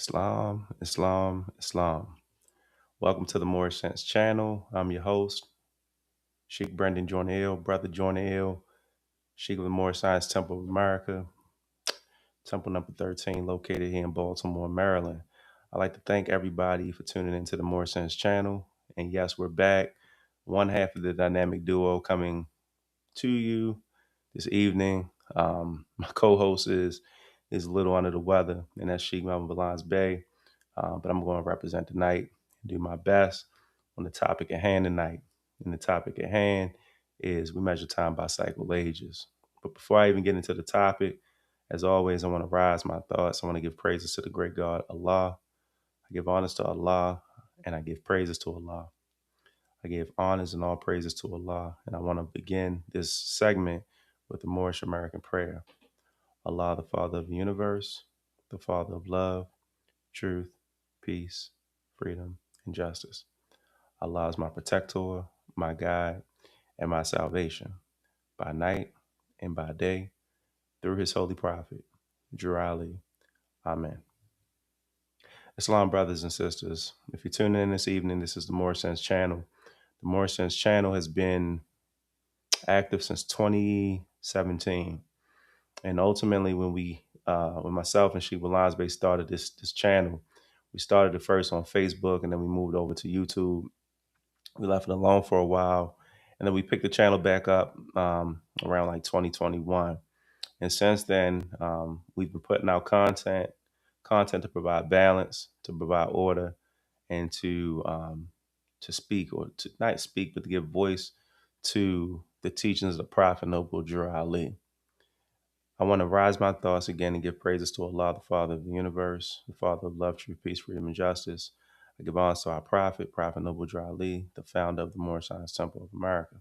Islam, Islam, Islam. Welcome to the Moorish channel. I'm your host, Sheikh Brendan Jornell, Brother Jornell, Sheikh of the Moorish Science Temple of America, Temple number 13, located here in Baltimore, Maryland. I'd like to thank everybody for tuning into the Moorish channel. And yes, we're back. One half of the dynamic duo coming to you this evening. My co-host is a little under the weather, and that's Sheikh Valance Bay. But I'm going to represent tonight and do my best on the topic at hand tonight. And the topic at hand is we measure time by cycle ages. But before I even get into the topic, as always, I want to rise my thoughts. I want to give praises to the great God, Allah. I give honors to Allah, and I give praises to Allah. I give honors and all praises to Allah. And I want to begin this segment with the Moorish American prayer. Allah, the Father of the universe, the Father of love, truth, peace, freedom, and justice. Allah is my protector, my guide, and my salvation, by night and by day, through his holy prophet, Ali. Amen. Islam brothers and sisters, if you're tuning in this evening, this is the Moorish channel. The Moorish channel has been active since 2017. And ultimately, when myself and Sheikh Linesbay started this channel, we started it first on Facebook, and then we moved over to YouTube. We left it alone for a while, and then we picked the channel back up around like 2021. And since then, we've been putting out content to provide balance, to provide order, and to speak, or to not speak, but to give voice to the teachings of the Prophet Noble Drew Ali. I want to rise my thoughts again and give praises to Allah, the Father of the universe, the Father of love, truth, peace, freedom, and justice. I give honor to our Prophet, Prophet Noble Drew Ali, the founder of the Moorish Science Temple of America.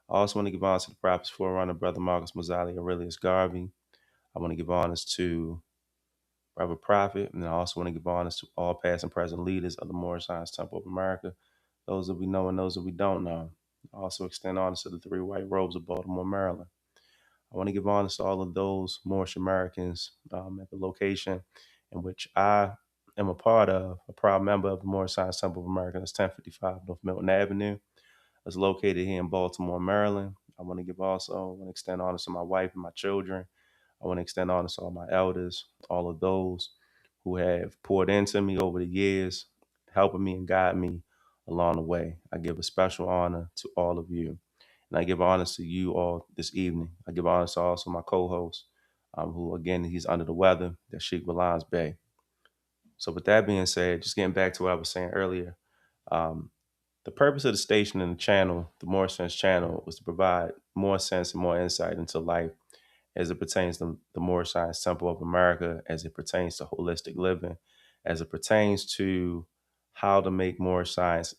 I also want to give honor to the Prophet's forerunner, Brother Marcus Mazzali Aurelius Garvey. I want to give honors to Brother Prophet, and I also want to give honors to all past and present leaders of the Moorish Science Temple of America, those that we know and those that we don't know. I also extend honors to the three white robes of Baltimore, Maryland. I want to give honors to all of those Moorish Americans at the location in which I am a part of, a proud member of the Moorish Science Temple of America. That's 1055 North Milton Avenue. It's located here in Baltimore, Maryland. I want to extend honors to my wife and my children. I want to extend honors to all my elders, all of those who have poured into me over the years, helping me and guiding me along the way. I give a special honor to all of you. And I give honors to you all this evening. I give honors to also my co-host, who again, he's under the weather, that's Sheikh Valance Bay. So with that being said, just getting back to what I was saying earlier, the purpose of the station and the channel, the More Sense channel, was to provide more sense and more insight into life as it pertains to the Moorish Science Temple of America, as it pertains to holistic living, as it pertains to how to make Moorish science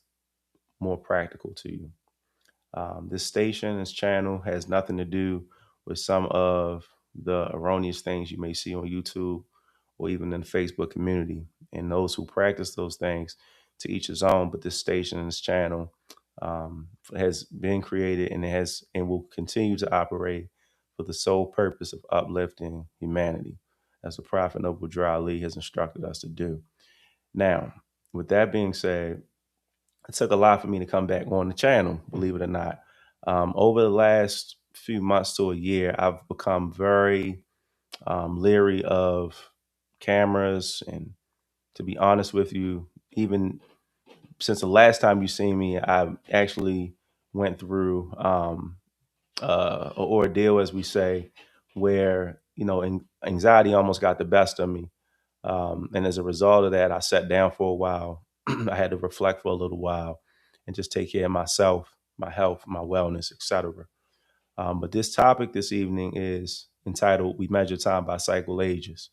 more practical to you. This station, this channel has nothing to do with some of the erroneous things you may see on YouTube or even in the Facebook community. And those who practice those things, to each his own. But this station and this channel has been created and will continue to operate for the sole purpose of uplifting humanity, as the Prophet Noble Drew Ali has instructed us to do. Now, with that being said, it took a lot for me to come back on the channel, believe it or not. Over the last few months to a year, I've become very leery of cameras. And to be honest with you, even since the last time you seen me, I actually went through an ordeal, as we say, where, anxiety almost got the best of me. And as a result of that, I sat down for a while. I had to reflect for a little while and just take care of myself, my health, my wellness, etc. But this topic this evening is entitled "We Measure Time by Cycle Ages."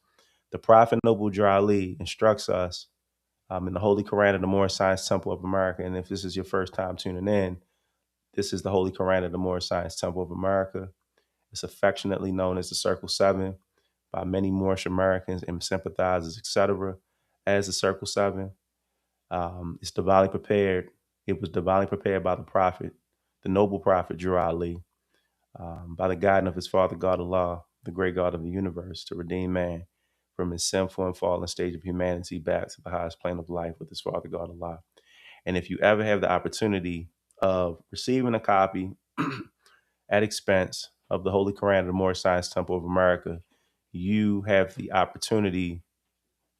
The Prophet Noble Drew Ali instructs us in the Holy Quran of the Moorish Science Temple of America. And if this is your first time tuning in, this is the Holy Quran of the Moorish Science Temple of America. It's affectionately known as the Circle 7 by many Moorish Americans and sympathizers, etc., as the Circle 7. It's divinely prepared. It was divinely prepared by the Prophet, the noble Prophet Drew Ali, by the guidance of his Father God Allah, the great God of the universe, to redeem man from his sinful and fallen stage of humanity back to the highest plane of life with his Father God Allah. And if you ever have the opportunity of receiving a copy at expense of the Holy Quran of the Moorish Science Temple of America, you have the opportunity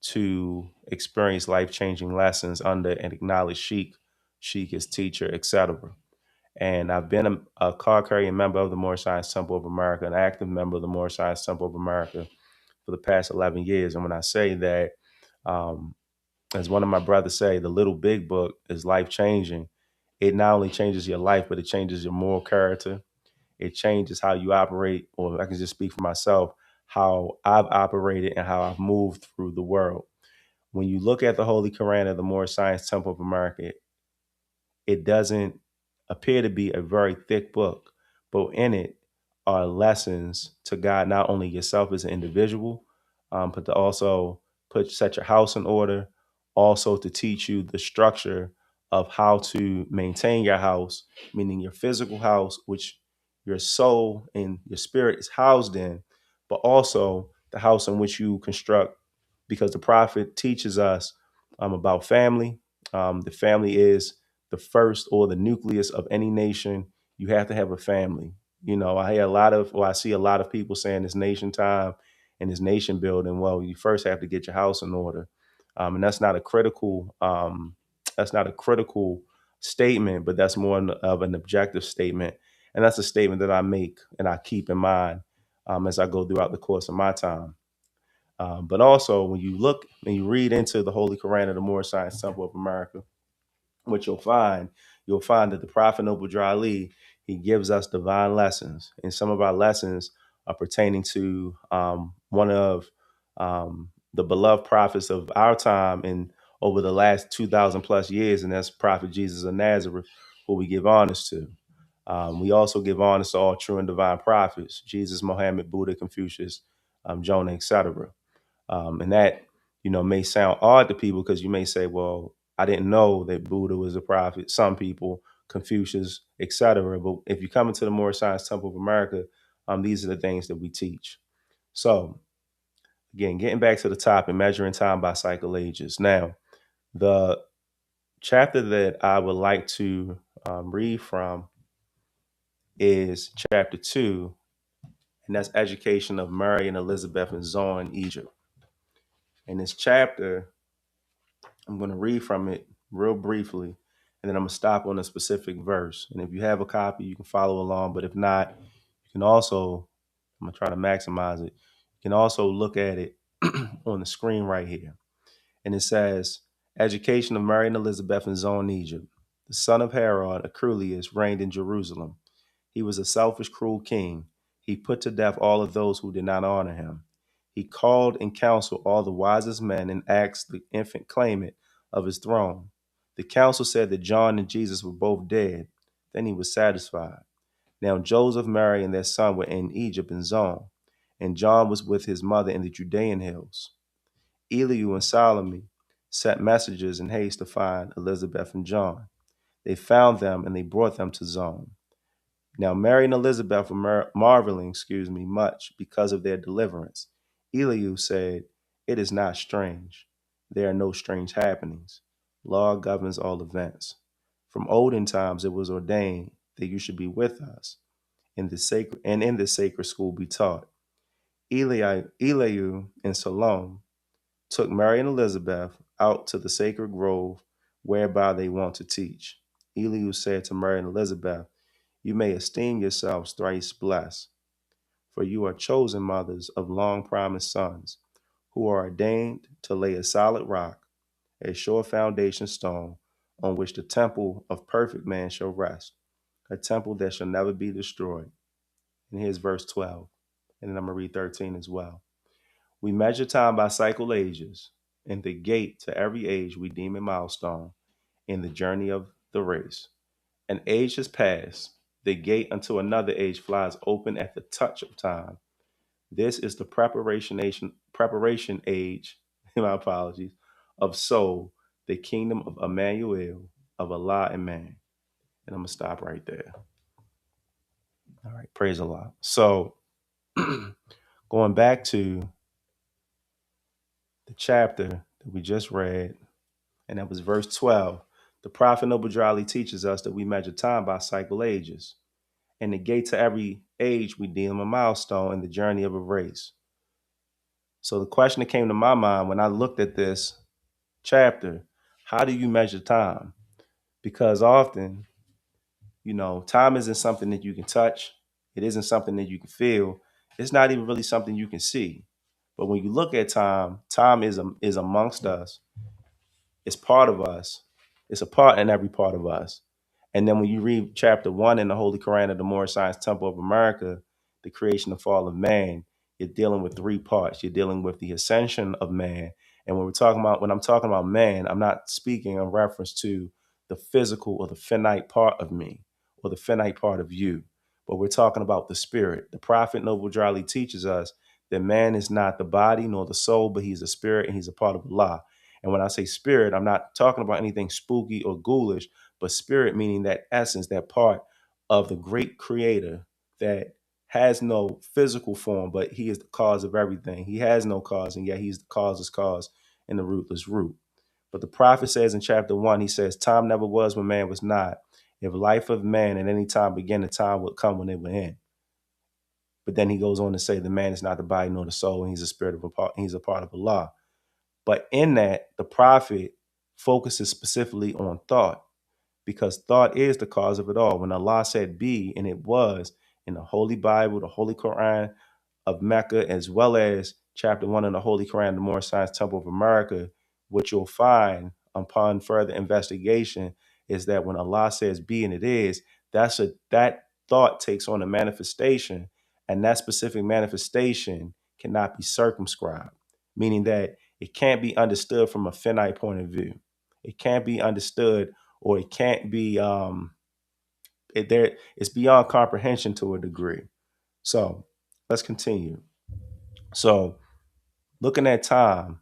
to experience life-changing lessons under an acknowledged sheikh, his teacher, etc. And I've been a card-carrying member of the Moorish Science Temple of America, an active member of the Moorish Science Temple of America for the past 11 years. And when I say that, um, as one of my brothers say, the little big book is life-changing. It not only changes your life, but it changes your moral character. It changes how you operate, or I can just speak for myself, how I've operated and how I've moved through the world. When you look at the Holy Quran of the Moorish Science Temple of America, it doesn't appear to be a very thick book, but in it are lessons to guide not only yourself as an individual, but to also set your house in order, also to teach you the structure of how to maintain your house, meaning your physical house, which your soul and your spirit is housed in, but also the house in which you construct, because the prophet teaches us about family. The family is the first or the nucleus of any nation. You have to have a family. You know, I see a lot of people saying it's nation time and it's nation building. Well, you first have to get your house in order, and that's not a critical statement, but that's more of an objective statement, and that's a statement that I make and I keep in mind as I go throughout the course of my time. But also, when you look and you read into the Holy Quran of the Moorish Science Temple of America, what you'll find that the Prophet Noble Drew Ali, he gives us divine lessons. And some of our lessons are pertaining to one of the beloved prophets of our time and over the last 2,000 plus years, and that's Prophet Jesus of Nazareth, who we give honors to. We also give honors to all true and divine prophets, Jesus, Mohammed, Buddha, Confucius, Jonah, etc. And that, may sound odd to people because you may say, well, I didn't know that Buddha was a prophet. Some people, Confucius, etc. But if you come into the Moorish Science Temple of America, these are the things that we teach. So again, getting back to the topic, measuring time by cycle ages. Now, the chapter that I would like to read from is chapter 2, and that's Education of Mary and Elizabeth in Zoan, Egypt. In this chapter, I'm going to read from it real briefly, and then I'm going to stop on a specific verse. And if you have a copy, you can follow along. But if not, you can also, I'm going to try to maximize it. You can also look at it on the screen right here. And it says, Education of Mary and Elizabeth in Zoan, Egypt. The son of Herod, Archelaus, reigned in Jerusalem. He was a selfish, cruel king. He put to death all of those who did not honor him. He called in council all the wisest men and asked the infant claimant of his throne. The council said that John and Jesus were both dead. Then he was satisfied. Now Joseph, Mary, and their son were in Egypt in Zoan, and John was with his mother in the Judean hills. Eliu and Salome sent messengers in haste to find Elizabeth and John. They found them and they brought them to Zoan. Now Mary and Elizabeth were marveling, much because of their deliverance. Eliu said, "It is not strange. There are no strange happenings. Law governs all events. From olden times it was ordained that you should be with us in the sacred school be taught." Eliu and Salome took Mary and Elizabeth out to the sacred grove whereby they want to teach. Eliu said to Mary and Elizabeth, "You may esteem yourselves thrice blessed, for you are chosen mothers of long promised sons, who are ordained to lay a solid rock, a sure foundation stone, on which the temple of perfect man shall rest, a temple that shall never be destroyed." And here's verse 12. And then I'm going to read 13 as well. We measure time by cycle ages, and the gate to every age we deem a milestone in the journey of the race. An age has passed, the gate unto another age flies open at the touch of time. This is the preparation age, my apologies, of soul, the kingdom of Emmanuel, of Allah and man. And I'm going to stop right there. All right, praise Allah. So going back to the chapter that we just read, and that was verse 12. The prophet Noble Drily teaches us that we measure time by cycle ages. And the gate to every age we deem a milestone in the journey of a race. So the question that came to my mind when I looked at this chapter, how do you measure time? Because often, time isn't something that you can touch. It isn't something that you can feel. It's not even really something you can see. But when you look at time, time is amongst us. It's part of us. It's a part in every part of us. And then when you read chapter 1 in the Holy Quran of the Moorish Science Temple of America, the creation and fall of man, you're dealing with three parts. You're dealing with the ascension of man. And when I'm talking about man, I'm not speaking in reference to the physical or the finite part of me or the finite part of you, but we're talking about the spirit. The prophet Noble Drily teaches us that man is not the body nor the soul, but he's a spirit and he's a part of Allah. And when I say spirit, I'm not talking about anything spooky or ghoulish, but spirit meaning that essence, that part of the great creator that has no physical form, but he is the cause of everything. He has no cause, and yet he's the causeless cause and the rootless root. But the prophet says in chapter 1, he says, time never was when man was not. If life of man at any time began, the time would come when they were in. But then he goes on to say the man is not the body nor the soul, and he's a spirit of a part, he's a part of Allah. But in that, the prophet focuses specifically on thought, because thought is the cause of it all. When Allah said be, and it was, in the Holy Bible, the Holy Quran of Mecca, as well as chapter 1 in the Holy Quran, the Moorish Science Temple of America, what you'll find upon further investigation is that when Allah says be and it is, that thought takes on a manifestation, and that specific manifestation cannot be circumscribed, meaning that it can't be understood from a finite point of view. It can't be understood, or it can't be it's beyond comprehension to a degree. So let's continue. So looking at time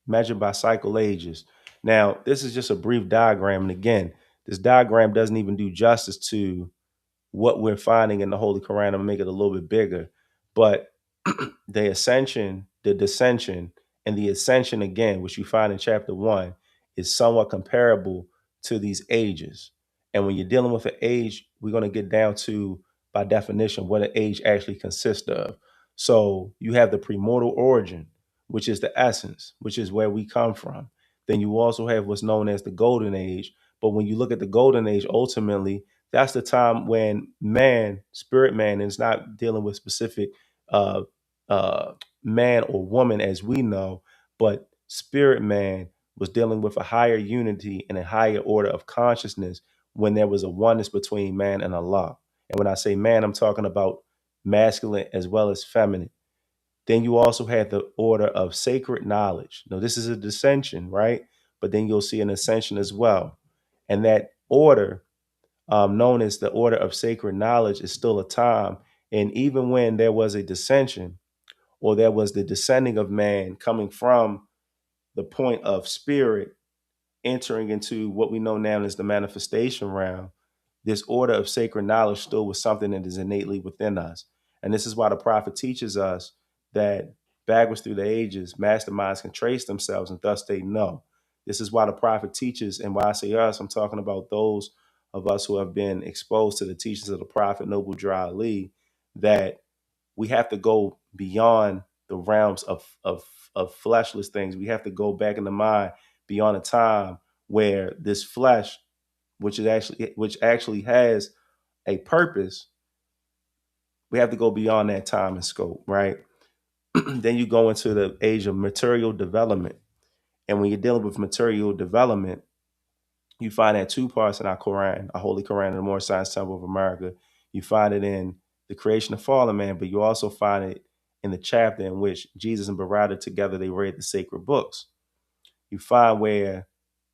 measured by cycle ages. Now, this is just a brief diagram. And again, this diagram doesn't even do justice to what we're finding in the Holy Quran. I'm gonna make it a little bit bigger. But the ascension, the descension, and the ascension again, which you find in chapter 1, is somewhat comparable to these ages. And when you're dealing with an age, we're going to get down to, by definition, what an age actually consists of. So you have the premortal origin, which is the essence, which is where we come from. Then you also have what's known as the golden age. But when you look at the golden age, ultimately, that's the time when man, spirit man, is not dealing with specific uh, man or woman as we know, but spirit man was dealing with a higher unity and a higher order of consciousness when there was a oneness between man and Allah. And when I say man, I'm talking about masculine as well as feminine. Then you also had the order of sacred knowledge. Now, this is a dissension, right? But then you'll see an ascension as well. And that order, known as the order of sacred knowledge, is still a time. And even when there was a dissension, or there was the descending of man coming from the point of spirit entering into what we know now as the manifestation realm, this order of sacred knowledge still was something that is innately within us. And this is why the prophet teaches us that backwards through the ages, masterminds can trace themselves and thus they know. This is why the prophet teaches, and why I say us, I'm talking about those of us who have been exposed to the teachings of the prophet Noble Dra Ali, that we have to go beyond the realms of fleshless things. We have to go back in the mind beyond a time where this flesh, which actually has a purpose, we have to go beyond that time and scope, right? Then you go into the age of material development. And when you're dealing with material development, you find that two parts in our Quran, our Holy Quran and the Moorish Science Temple of America. You find it in the creation of fallen man, but you also find it in the chapter in which Jesus and Barada together, they read the sacred books. You find where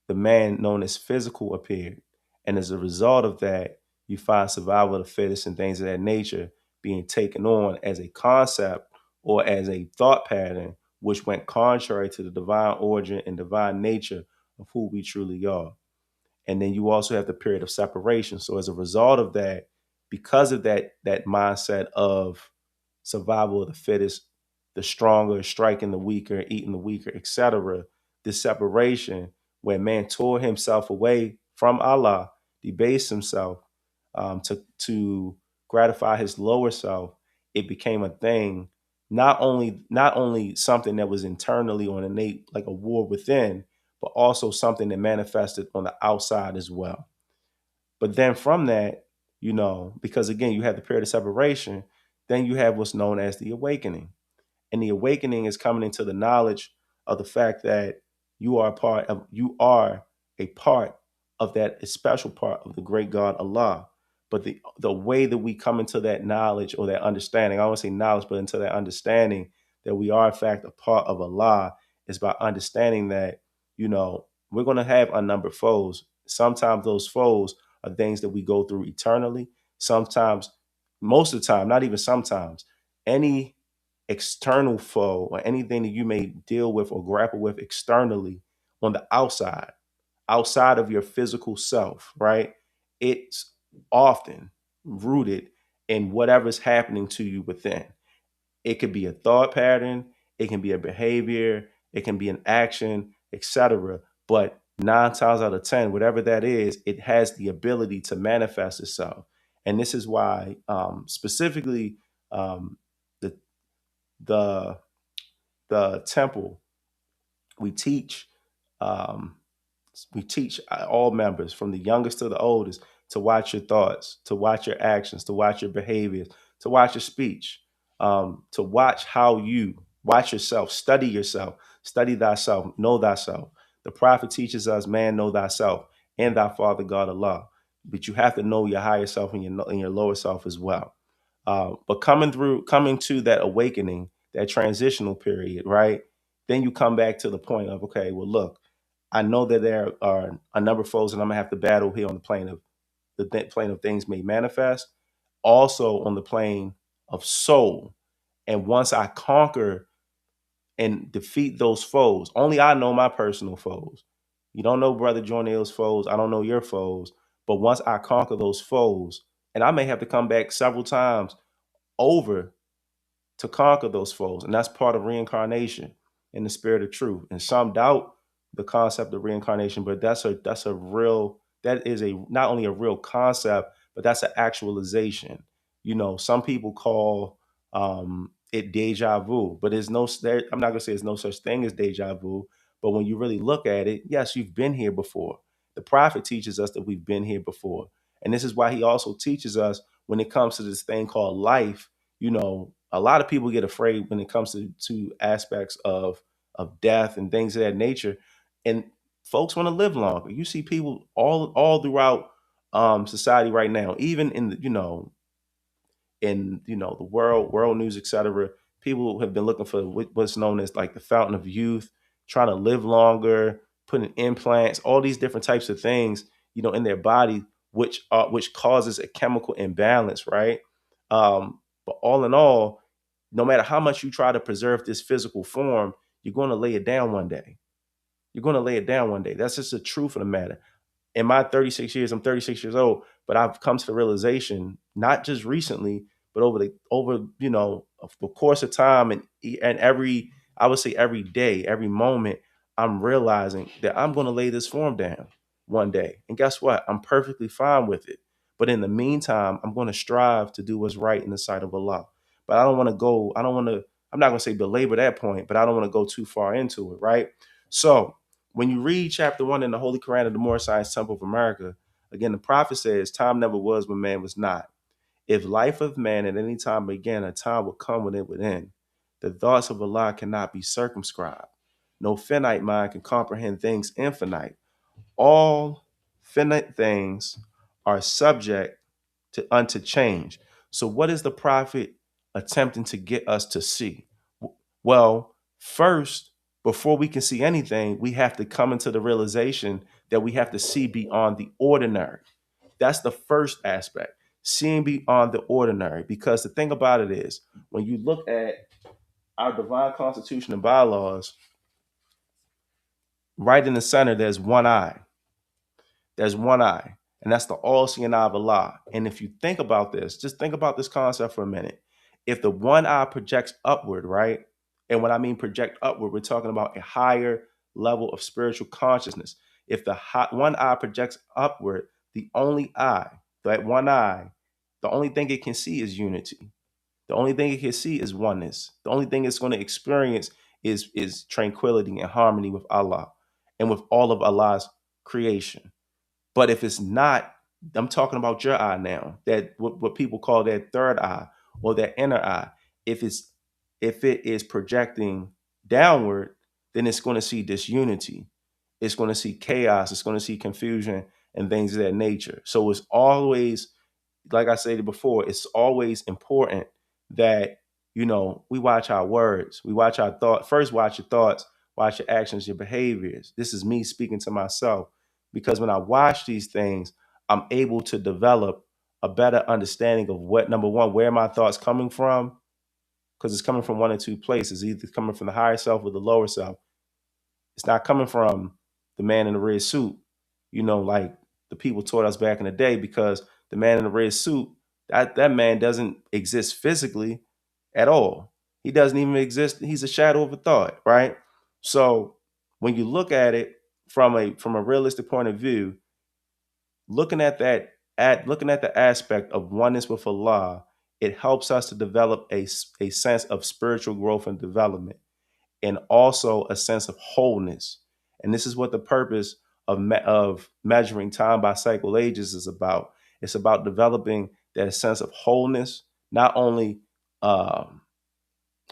the man known as physical appeared. And as a result of that, you find survival of the fittest and things of that nature being taken on as a concept or as a thought pattern, which went contrary to the divine origin and divine nature of who we truly are. And then you also have the period of separation. So as a result of that, because of that mindset of survival of the fittest, the stronger striking the weaker, eating the weaker, etc. This separation, where man tore himself away from Allah, debased himself to gratify his lower self, it became a thing. Not only something that was internally or innate, like a war within, but also something that manifested on the outside as well. But then from that, because again, you have the period of separation, then you have what's known as the awakening. And the awakening is coming into the knowledge of the fact that you are a part of that special part of the great God Allah. But the way that we come into that knowledge or that understanding, I don't want to say knowledge, but into that understanding that we are in fact a part of Allah, is by understanding that, we're going to have unnumbered foes. Sometimes those foes are things that we go through eternally. Sometimes, most of the time, not even sometimes, any external foe or anything that you may deal with or grapple with externally on the outside of your physical self, right? It's often rooted in whatever's happening to you within. It could be a thought pattern, it can be a behavior, it can be an action, etc. But 9 times out of 10, whatever that is, it has the ability to manifest itself. And this is why, specifically, the the the temple, we teach um, all members, from the youngest to the oldest, to watch your thoughts, to watch your actions, to watch your behaviors, to watch your speech, to watch how you watch yourself, study thyself, know thyself. The prophet teaches us, man, know thyself and thy father God Allah. But you have to know your higher self and your lower self as well. But coming to that awakening, that transitional period, right? Then you come back to the point of, okay, well, look, I know that there are a number of foes that I'm gonna have to battle here on the plane of plane of things may manifest, also on the plane of soul. And once I conquer and defeat those foes, only I know my personal foes. You don't know Brother Jornale's foes. I don't know your foes. But once I conquer those foes, and I may have to come back several times over to conquer those foes. And that's part of reincarnation in the spirit of truth. And some doubt the concept of reincarnation, but that is a not only a real concept, but that's an actualization. Some people call it deja vu, but I'm not gonna say there's no such thing as deja vu. But when you really look at it, yes, you've been here before. The prophet teaches us that we've been here before. And this is why he also teaches us, when it comes to this thing called life, a lot of people get afraid when it comes to aspects of death and things of that nature. And folks want to live longer. You see people all throughout society right now, even in the world news, etc. People have been looking for what's known as like the fountain of youth, trying to live longer, putting implants, all these different types of things, in their body, which causes a chemical imbalance, right? But all in all, no matter how much you try to preserve this physical form, you're going to lay it down one day. You're going to lay it down one day. That's just the truth of the matter. In my 36 years, I'm 36 years old, but I've come to the realization, not just recently, but over the course of time, and I would say every day, every moment, I'm realizing that I'm going to lay this form down one day. And guess what? I'm perfectly fine with it. But in the meantime, I'm going to strive to do what's right in the sight of Allah. But I'm not going to say belabor that point, but I don't want to go too far into it, right? So when you read chapter 1 in the Holy Quran of the Moorish Science Temple of America, again, the prophet says, time never was when man was not. If life of man at any time began, a time would come when it would end. The thoughts of Allah cannot be circumscribed. No finite mind can comprehend things infinite. All finite things are subject unto change. So what is the prophet attempting to get us to see? Well, first, before we can see anything, we have to come into the realization that we have to see beyond the ordinary. That's the first aspect, seeing beyond the ordinary. Because the thing about it is, when you look at our divine constitution and bylaws, right in the center, there's one eye. There's one eye, and that's the all-seeing eye of Allah. And if you think about this, just think about this concept for a minute. If the one eye projects upward, right? And when I mean project upward, we're talking about a higher level of spiritual consciousness. If the one eye projects upward, the only eye, that one eye, the only thing it can see is unity. The only thing it can see is oneness. The only thing it's going to experience is tranquility and harmony with Allah and with all of Allah's creation. But if it's not, I'm talking about your eye now, that what people call that third eye or that inner eye. If it is projecting downward, then it's going to see disunity. It's going to see chaos. It's going to see confusion and things of that nature. So it's always, like I said before, it's always important that, we watch our words, we watch our thoughts. First, watch your thoughts, watch your actions, your behaviors. This is me speaking to myself, because when I watch these things, I'm able to develop a better understanding of what, number one, where my thoughts coming from, because it's coming from one or two places, either coming from the higher self or the lower self. It's not coming from the man in the red suit, like the people taught us back in the day, because the man in the red suit, that man doesn't exist physically at all. He doesn't even exist. He's a shadow of a thought, right? So when you look at it from a realistic point of view, looking at the aspect of oneness with Allah, it helps us to develop a sense of spiritual growth and development, and also a sense of wholeness. And this is what the purpose of measuring time by cycle ages is about. It's about developing that sense of wholeness, not only um,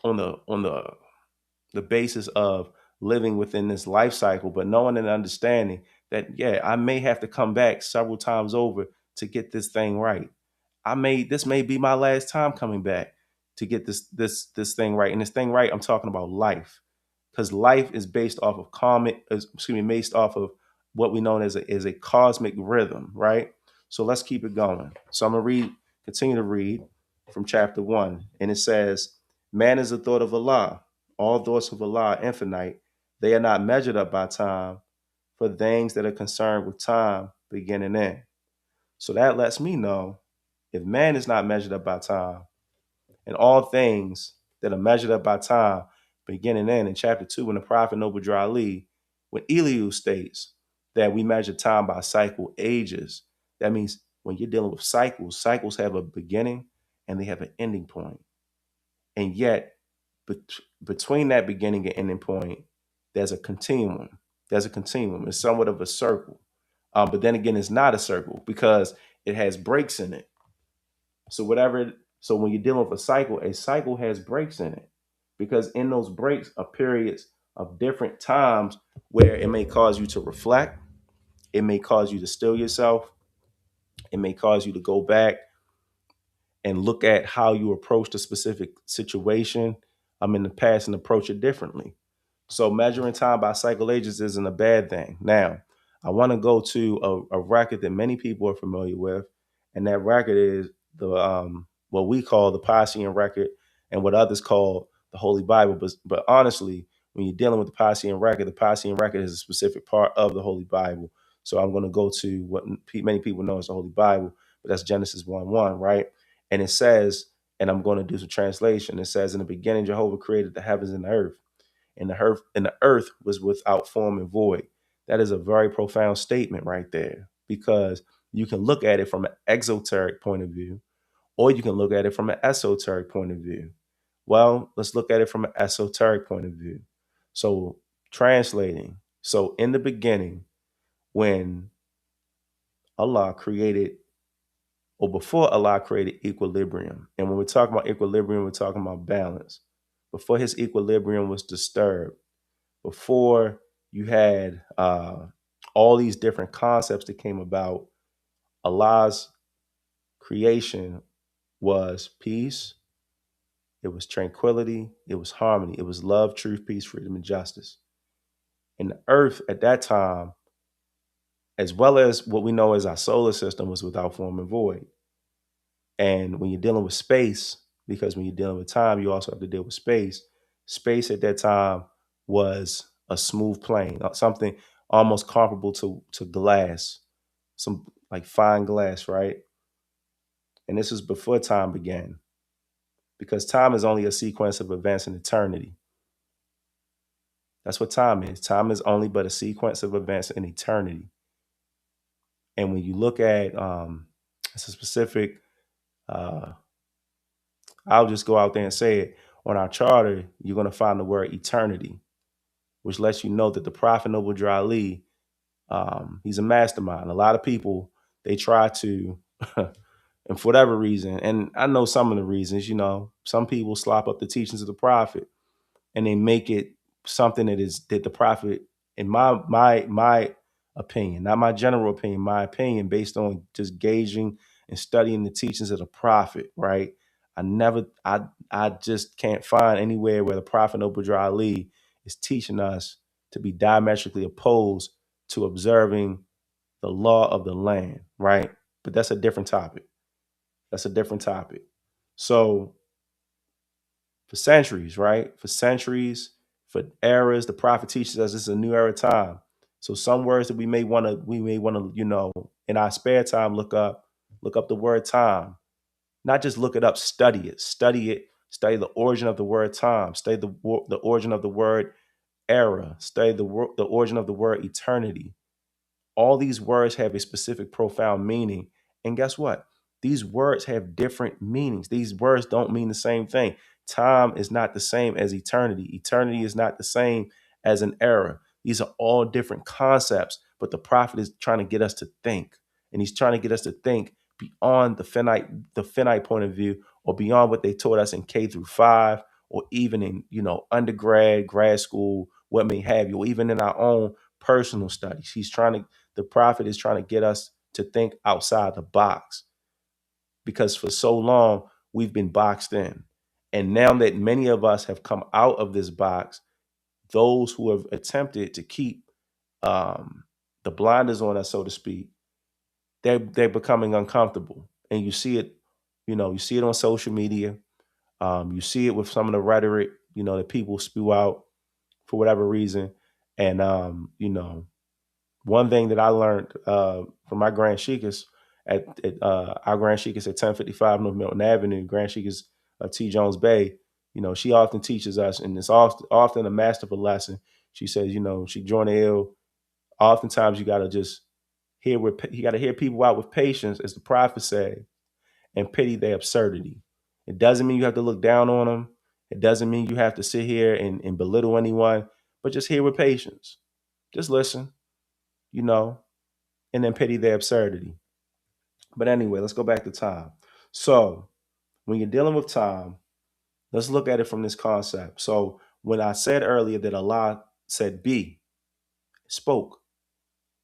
on the basis of living within this life cycle, but knowing and understanding that, yeah, I may have to come back several times over to get this thing right. This may be my last time coming back to get this thing right. And this thing right, I'm talking about life, because life is based off of based off of what we know as a cosmic rhythm, right? So let's keep it going. So I'm gonna continue to read from chapter 1, and it says, "Man is the thought of Allah. All thoughts of Allah are infinite. They are not measured up by time, for things that are concerned with time begin and end." So that lets me know, if man is not measured up by time, and all things that are measured up by time begin and end, in chapter 2, when the prophet Noble Drew Ali, when Elihu states that we measure time by cycle ages, that means when you're dealing with cycles have a beginning and they have an ending point. And yet, between that beginning and ending point, there's a continuum. There's a continuum. It's somewhat of a circle. But then again, it's not a circle, because it has breaks in it. So when you're dealing with a cycle has breaks in it, because in those breaks are periods of different times where it may cause you to reflect, it may cause you to still yourself, it may cause you to go back and look at how you approached a specific situation in the past and approach it differently. So measuring time by cycle ages isn't a bad thing. Now, I want to go to a record that many people are familiar with, and that record is the what we call the Piscean record, and what others call the Holy Bible. But honestly, when you're dealing with the Piscean record is a specific part of the Holy Bible. So I'm going to go to what many people know as the Holy Bible, but that's Genesis 1:1, right? And it says, and I'm going to do some translation. It says, "In the beginning, Jehovah created the heavens and the earth. And the earth was without form and void." That is a very profound statement right there, because you can look at it from an exoteric point of view, or you can look at it from an esoteric point of view. Well, let's look at it from an esoteric point of view. So, translating. So, in the beginning, when Allah created, or before Allah created equilibrium, and when we're talking about equilibrium, we're talking about balance. Before his equilibrium was disturbed, before you had all these different concepts that came about, Allah's creation was peace, it was tranquility, it was harmony, it was love, truth, peace, freedom, and justice. And the earth at that time, as well as what we know as our solar system, was without form and void. And when you're dealing with space, because when you're dealing with time, you also have to deal with space. Space at that time was a smooth plane, something almost comparable to glass, some like fine glass, right? And this is before time began, because time is only a sequence of events in eternity. That's what time is. Time is only but a sequence of events in eternity. And when you look at it's a specific, uh, I'll just go out there and say it. On our charter, you're going to find the word eternity, which lets you know that the Prophet Noble Drew Ali, he's a mastermind. A lot of people, they try to, and for whatever reason, and I know some of the reasons, some people slop up the teachings of the Prophet and they make it something that the Prophet, in my opinion, not my general opinion, my opinion, based on just gauging and studying the teachings of the Prophet, right? I just can't find anywhere where the Prophet Noble Drew Ali is teaching us to be diametrically opposed to observing the law of the land, right? But that's a different topic. That's a different topic. So for centuries, right? For centuries, for eras, the prophet teaches us this is a new era time. So some words that we may want to, in our spare time, look up the word time. Not just look it up, study it, study the origin of the word time, study the origin of the word era, study the origin of the word eternity. All these words have a specific profound meaning. And guess what? These words have different meanings. These words don't mean the same thing. Time is not the same as eternity. Eternity is not the same as an era. These are all different concepts, but the prophet is trying to get us to think. And he's trying to get us to think beyond the finite point of view, or beyond what they taught us in K through 5, or even in, undergrad, grad school, what may have you, or even in our own personal studies. The prophet is trying to get us to think outside the box, because for so long we've been boxed in. And now that many of us have come out of this box, those who have attempted to keep the blinders on us, so to speak, they're becoming uncomfortable. And you see it on social media. You see it with some of the rhetoric, that people spew out for whatever reason. And one thing that I learned from my Grand Sheikhs at our Grand Sheikhs at 1055 North Milton Avenue, Grand Sheikhs of T. Jones Bay, she often teaches us, and it's often a masterful lesson. She says, she joined the ill. Oftentimes, you got to just you got to hear people out with patience, as the prophet said, and pity their absurdity. It doesn't mean you have to look down on them. It doesn't mean you have to sit here and belittle anyone, but just hear with patience. Just listen, you know, and then pity their absurdity. But anyway, let's go back to time. So when you're dealing with time, let's look at it from this concept. So when I said earlier that Allah said be, spoke,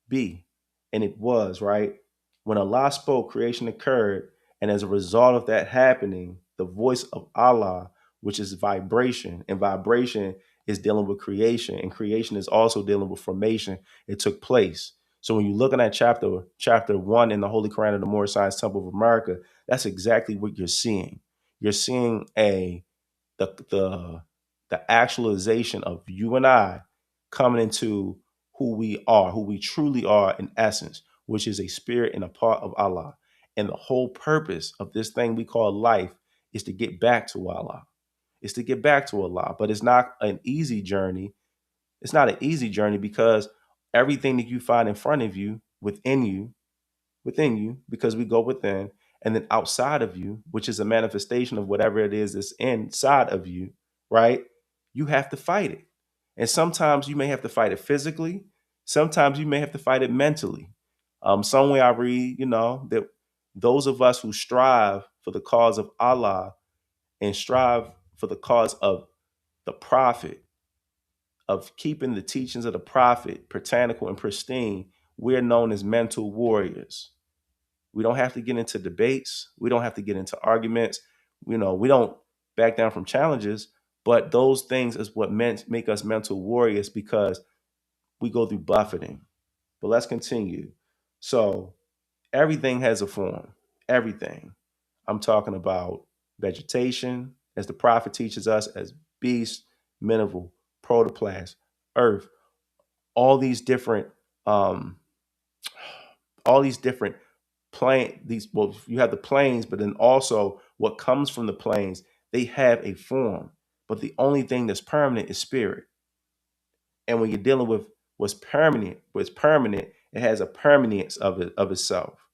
be, and it was, right? When Allah spoke, creation occurred. And as a result of that happening, the voice of Allah, which is vibration, and vibration is dealing with creation, and creation is also dealing with formation. It took place. So when you're looking at chapter 1 in the Holy Quran of the Moorish Science Temple of America, that's exactly what you're seeing. You're seeing the the actualization of you and I coming into who we are, who we truly are in essence, which is a spirit and a part of Allah. And the whole purpose of this thing we call life is to get back to Allah. It's to get back to Allah, but it's not an easy journey. It's not an easy journey, because everything that you find in front of you, within you, because we go within, and then outside of you, which is a manifestation of whatever it is that's inside of you, right? You have to fight it. And sometimes you may have to fight it physically. Sometimes you may have to fight it mentally. Somewhere I read, that those of us who strive for the cause of Allah and strive for the cause of the prophet, of keeping the teachings of the prophet botanical and pristine, we're known as mental warriors. We don't have to get into debates. We don't have to get into arguments. We don't back down from challenges, but those things is what make us mental warriors, because we go through buffeting. But let's continue. So everything has a form. Everything. I'm talking about vegetation, as the prophet teaches us, as beast, mineral, protoplasm, earth, all these different um, all these different you have the planes, but then also what comes from the planes, they have a form, but the only thing that's permanent is spirit. And when you're dealing with what's permanent, it has a permanence of itself.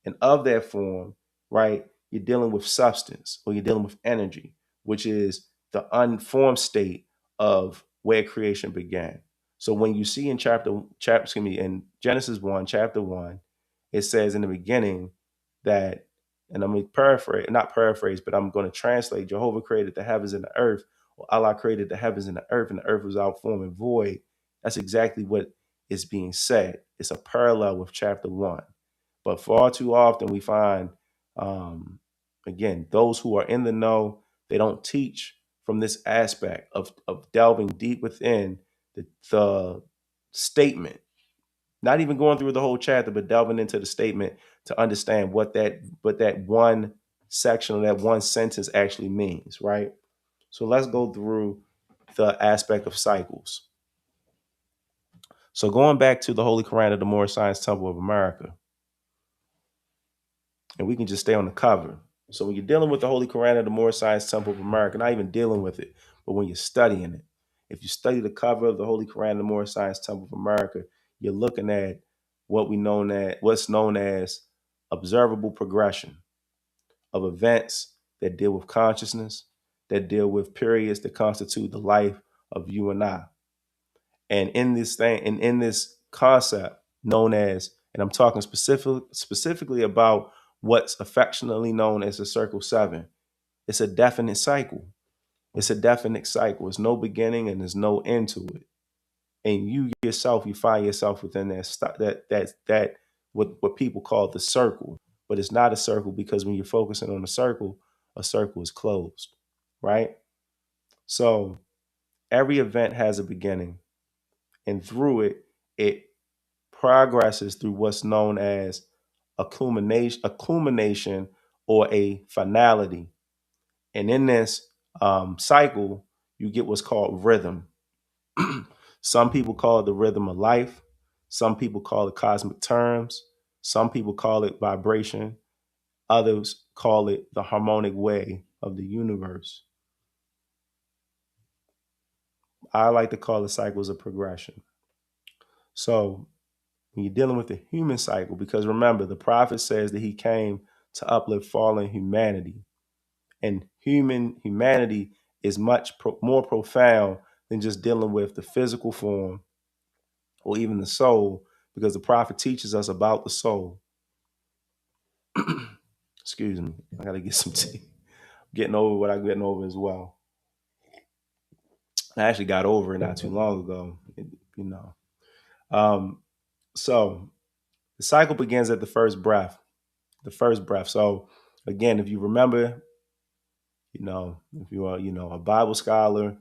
And of that form, right, you're dealing with substance or you're dealing with energy, which is the unformed state of where creation began. So when you see in excuse me, in Genesis 1, chapter 1, it says in the beginning that, and I'm going to paraphrase, not paraphrase, but I'm going to translate, Jehovah created the heavens and the earth, or Allah created the heavens and the earth was out form and void. That's exactly what is being said. It's a parallel with chapter 1. But far too often we find, um, again, those who are in the know, they don't teach from this aspect of delving deep within the statement, not even going through the whole chapter, but delving into the statement to understand what that one section or that one sentence actually means, right? So let's go through the aspect of cycles. So going back to the Holy Quran of the Moorish Science Temple of America, and we can just stay on the cover. So when you're dealing with the Holy Quran of the Moorish Science Temple of America, not even dealing with it, but when you're studying it, if you study the cover of the Holy Quran of the Moorish Science Temple of America, you're looking at what's known as observable progression of events that deal with consciousness, that deal with periods that constitute the life of you and I. And in this concept known as, and I'm talking specifically about what's affectionately known as the circle seven, it's a definite cycle. It's a definite cycle. There's no beginning and there's no end to it. And you yourself, you find yourself within that what people call the circle. But it's not a circle because when you're focusing on a circle is closed, right? So every event has a beginning, and through it, it progresses through what's known as a culmination or a finality. And in this cycle, you get what's called rhythm. Some people call it the rhythm of life. Some people call it cosmic terms. Some people call it vibration. Others call it the harmonic way of the universe. I like to call it cycles of progression. So when you're dealing with the human cycle, because remember, the prophet says that he came to uplift fallen humanity, and humanity is much more profound than just dealing with the physical form or even the soul, because the prophet teaches us about the soul. Excuse me, I gotta get some tea. Getting over what I'm getting over as well. I actually got over it not too long ago, you know. Um, so the cycle begins at the first breath. The first breath. So again, if you remember, if you are, a Bible scholar,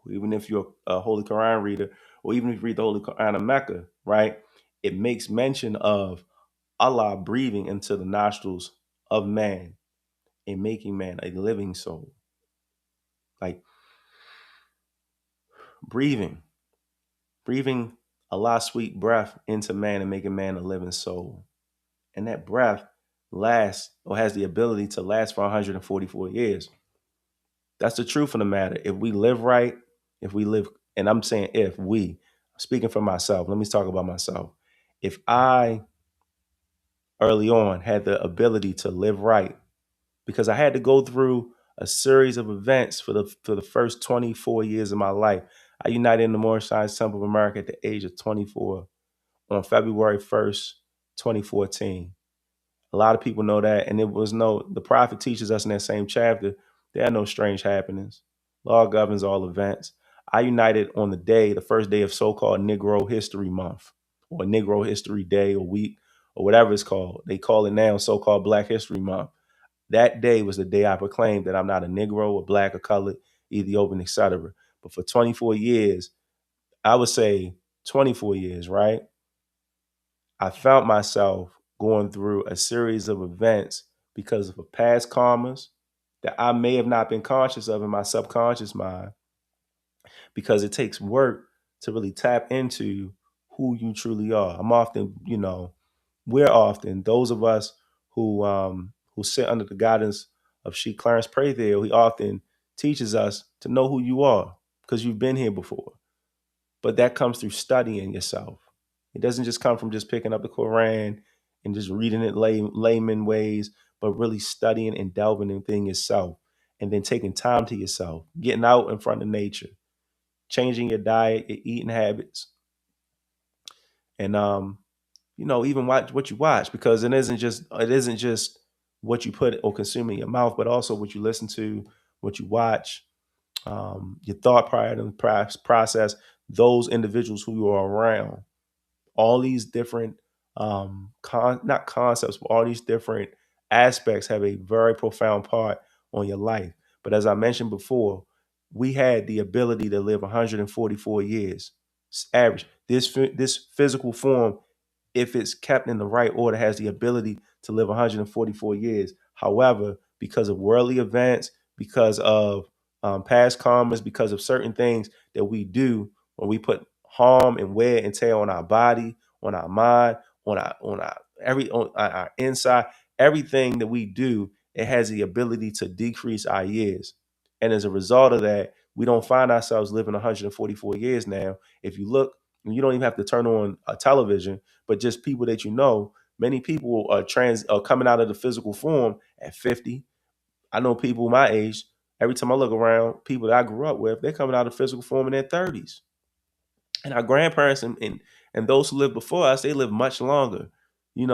or even if you're a Holy Quran reader, or even if you read the Holy Quran of Mecca, right? It makes mention of Allah breathing into the nostrils of man and making man a living soul. Like breathing, breathing Allah's sweet breath into man and making man a living soul. And that breath lasts or has the ability to last for 144 years. That's the truth of the matter. If we live right, if we live, and I'm saying speaking for myself, let me talk about myself. If I early on had the ability to live right, because I had to go through a series of events for the first 24 years of my life. I united in the Moorish Science Temple of America at the age of 24 on February 1st, 2014. A lot of people know that. And the prophet teaches us in that same chapter, there are no strange happenings. Law governs all events. I united on the first day of so-called Negro History Month or Negro History Day or week or whatever it's called. They call it now so-called Black History Month. That day was the day I proclaimed that I'm not a Negro or Black or colored, Ethiopian, etc. But for 24 years, I would say 24 years, right? I found myself going through a series of events because of a past karmas that I may have not been conscious of in my subconscious mind, because it takes work to really tap into who you truly are. We're often, those of us who sit under the guidance of Sheikh Clarence Prathiel, he often teaches us to know who you are because you've been here before. But that comes through studying yourself. It doesn't just come from just picking up the Quran and just reading it layman ways, but really studying and delving within yourself, and then taking time to yourself, getting out in front of nature, changing your diet, your eating habits, and even watch what you watch, because it isn't just what you put or consume in your mouth, but also what you listen to, what you watch, your thought pattern process, those individuals who you are around, all these different not concepts, but all these different aspects have a very profound part on your life. But as I mentioned before, we had the ability to live 144 years average. This physical form, if it's kept in the right order, has the ability to live 144 years. However, because of worldly events, because of past karmas, because of certain things that we do, when we put harm and wear and tear on our body, on our mind, on our inside, everything that we do, it has the ability to decrease our years. And as a result of that, we don't find ourselves living 144 years now. If you look, you don't even have to turn on a television, but just people that you know, many people are coming out of the physical form at 50. I know people my age, every time I look around, people that I grew up with, they're coming out of physical form in their 30s. And our grandparents and those who lived before us, they lived much longer. May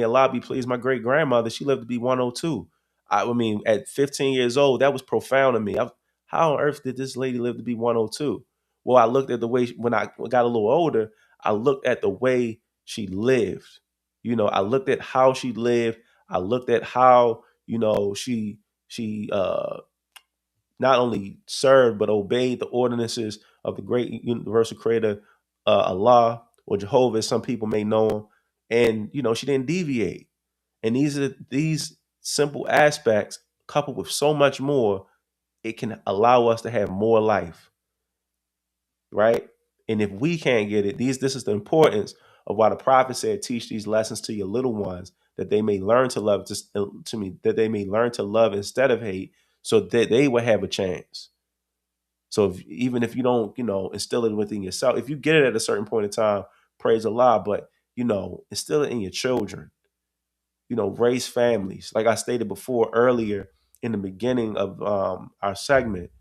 Allah be pleased. My great grandmother, she lived to be 102. I mean, at 15 years old, that was profound to me. How on earth did this lady live to be 102? Well, I looked at the way when I got a little older, I looked at the way she lived. I looked at how she lived. I looked at how she not only served but obeyed the ordinances of the great universal creator, Allah, or Jehovah, as some people may know him. And she didn't deviate. And these simple aspects, coupled with so much more, it can allow us to have more life, right? And if we can't get it, this is the importance of why the prophet said, "Teach these lessons to your little ones, that they may learn to love." To me, that they may learn to love instead of hate, so that they will have a chance. So even if you don't, instill it within yourself, if you get it at a certain point in time, praise Allah. But instill it in your children. Raise families. Like I stated before earlier in the beginning of our segment,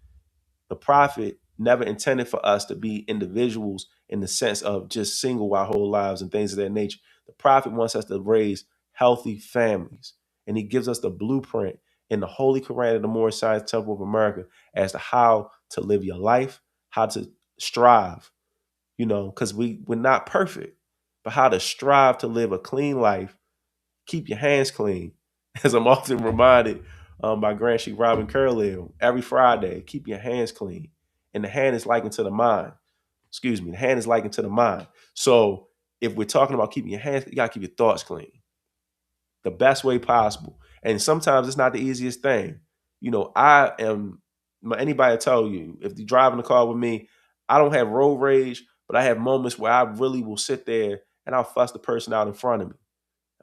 the prophet never intended for us to be individuals in the sense of just single our whole lives and things of that nature. The prophet wants us to raise healthy families, and he gives us the blueprint in the Holy Quran of the Moorish Science Temple of America as to how to live your life, how to strive, because we're not perfect, but how to strive to live a clean life. Keep your hands clean. As I'm often reminded by Grand Sheik Robin Curlew every Friday, keep your hands clean. And the hand is likened to the mind. Excuse me, the hand is likened to the mind. So if we're talking about keeping your hands, you gotta keep your thoughts clean the best way possible. And sometimes it's not the easiest thing. I am, anybody tell you, if you're driving the car with me, I don't have road rage, but I have moments where I really will sit there and I'll fuss the person out in front of me.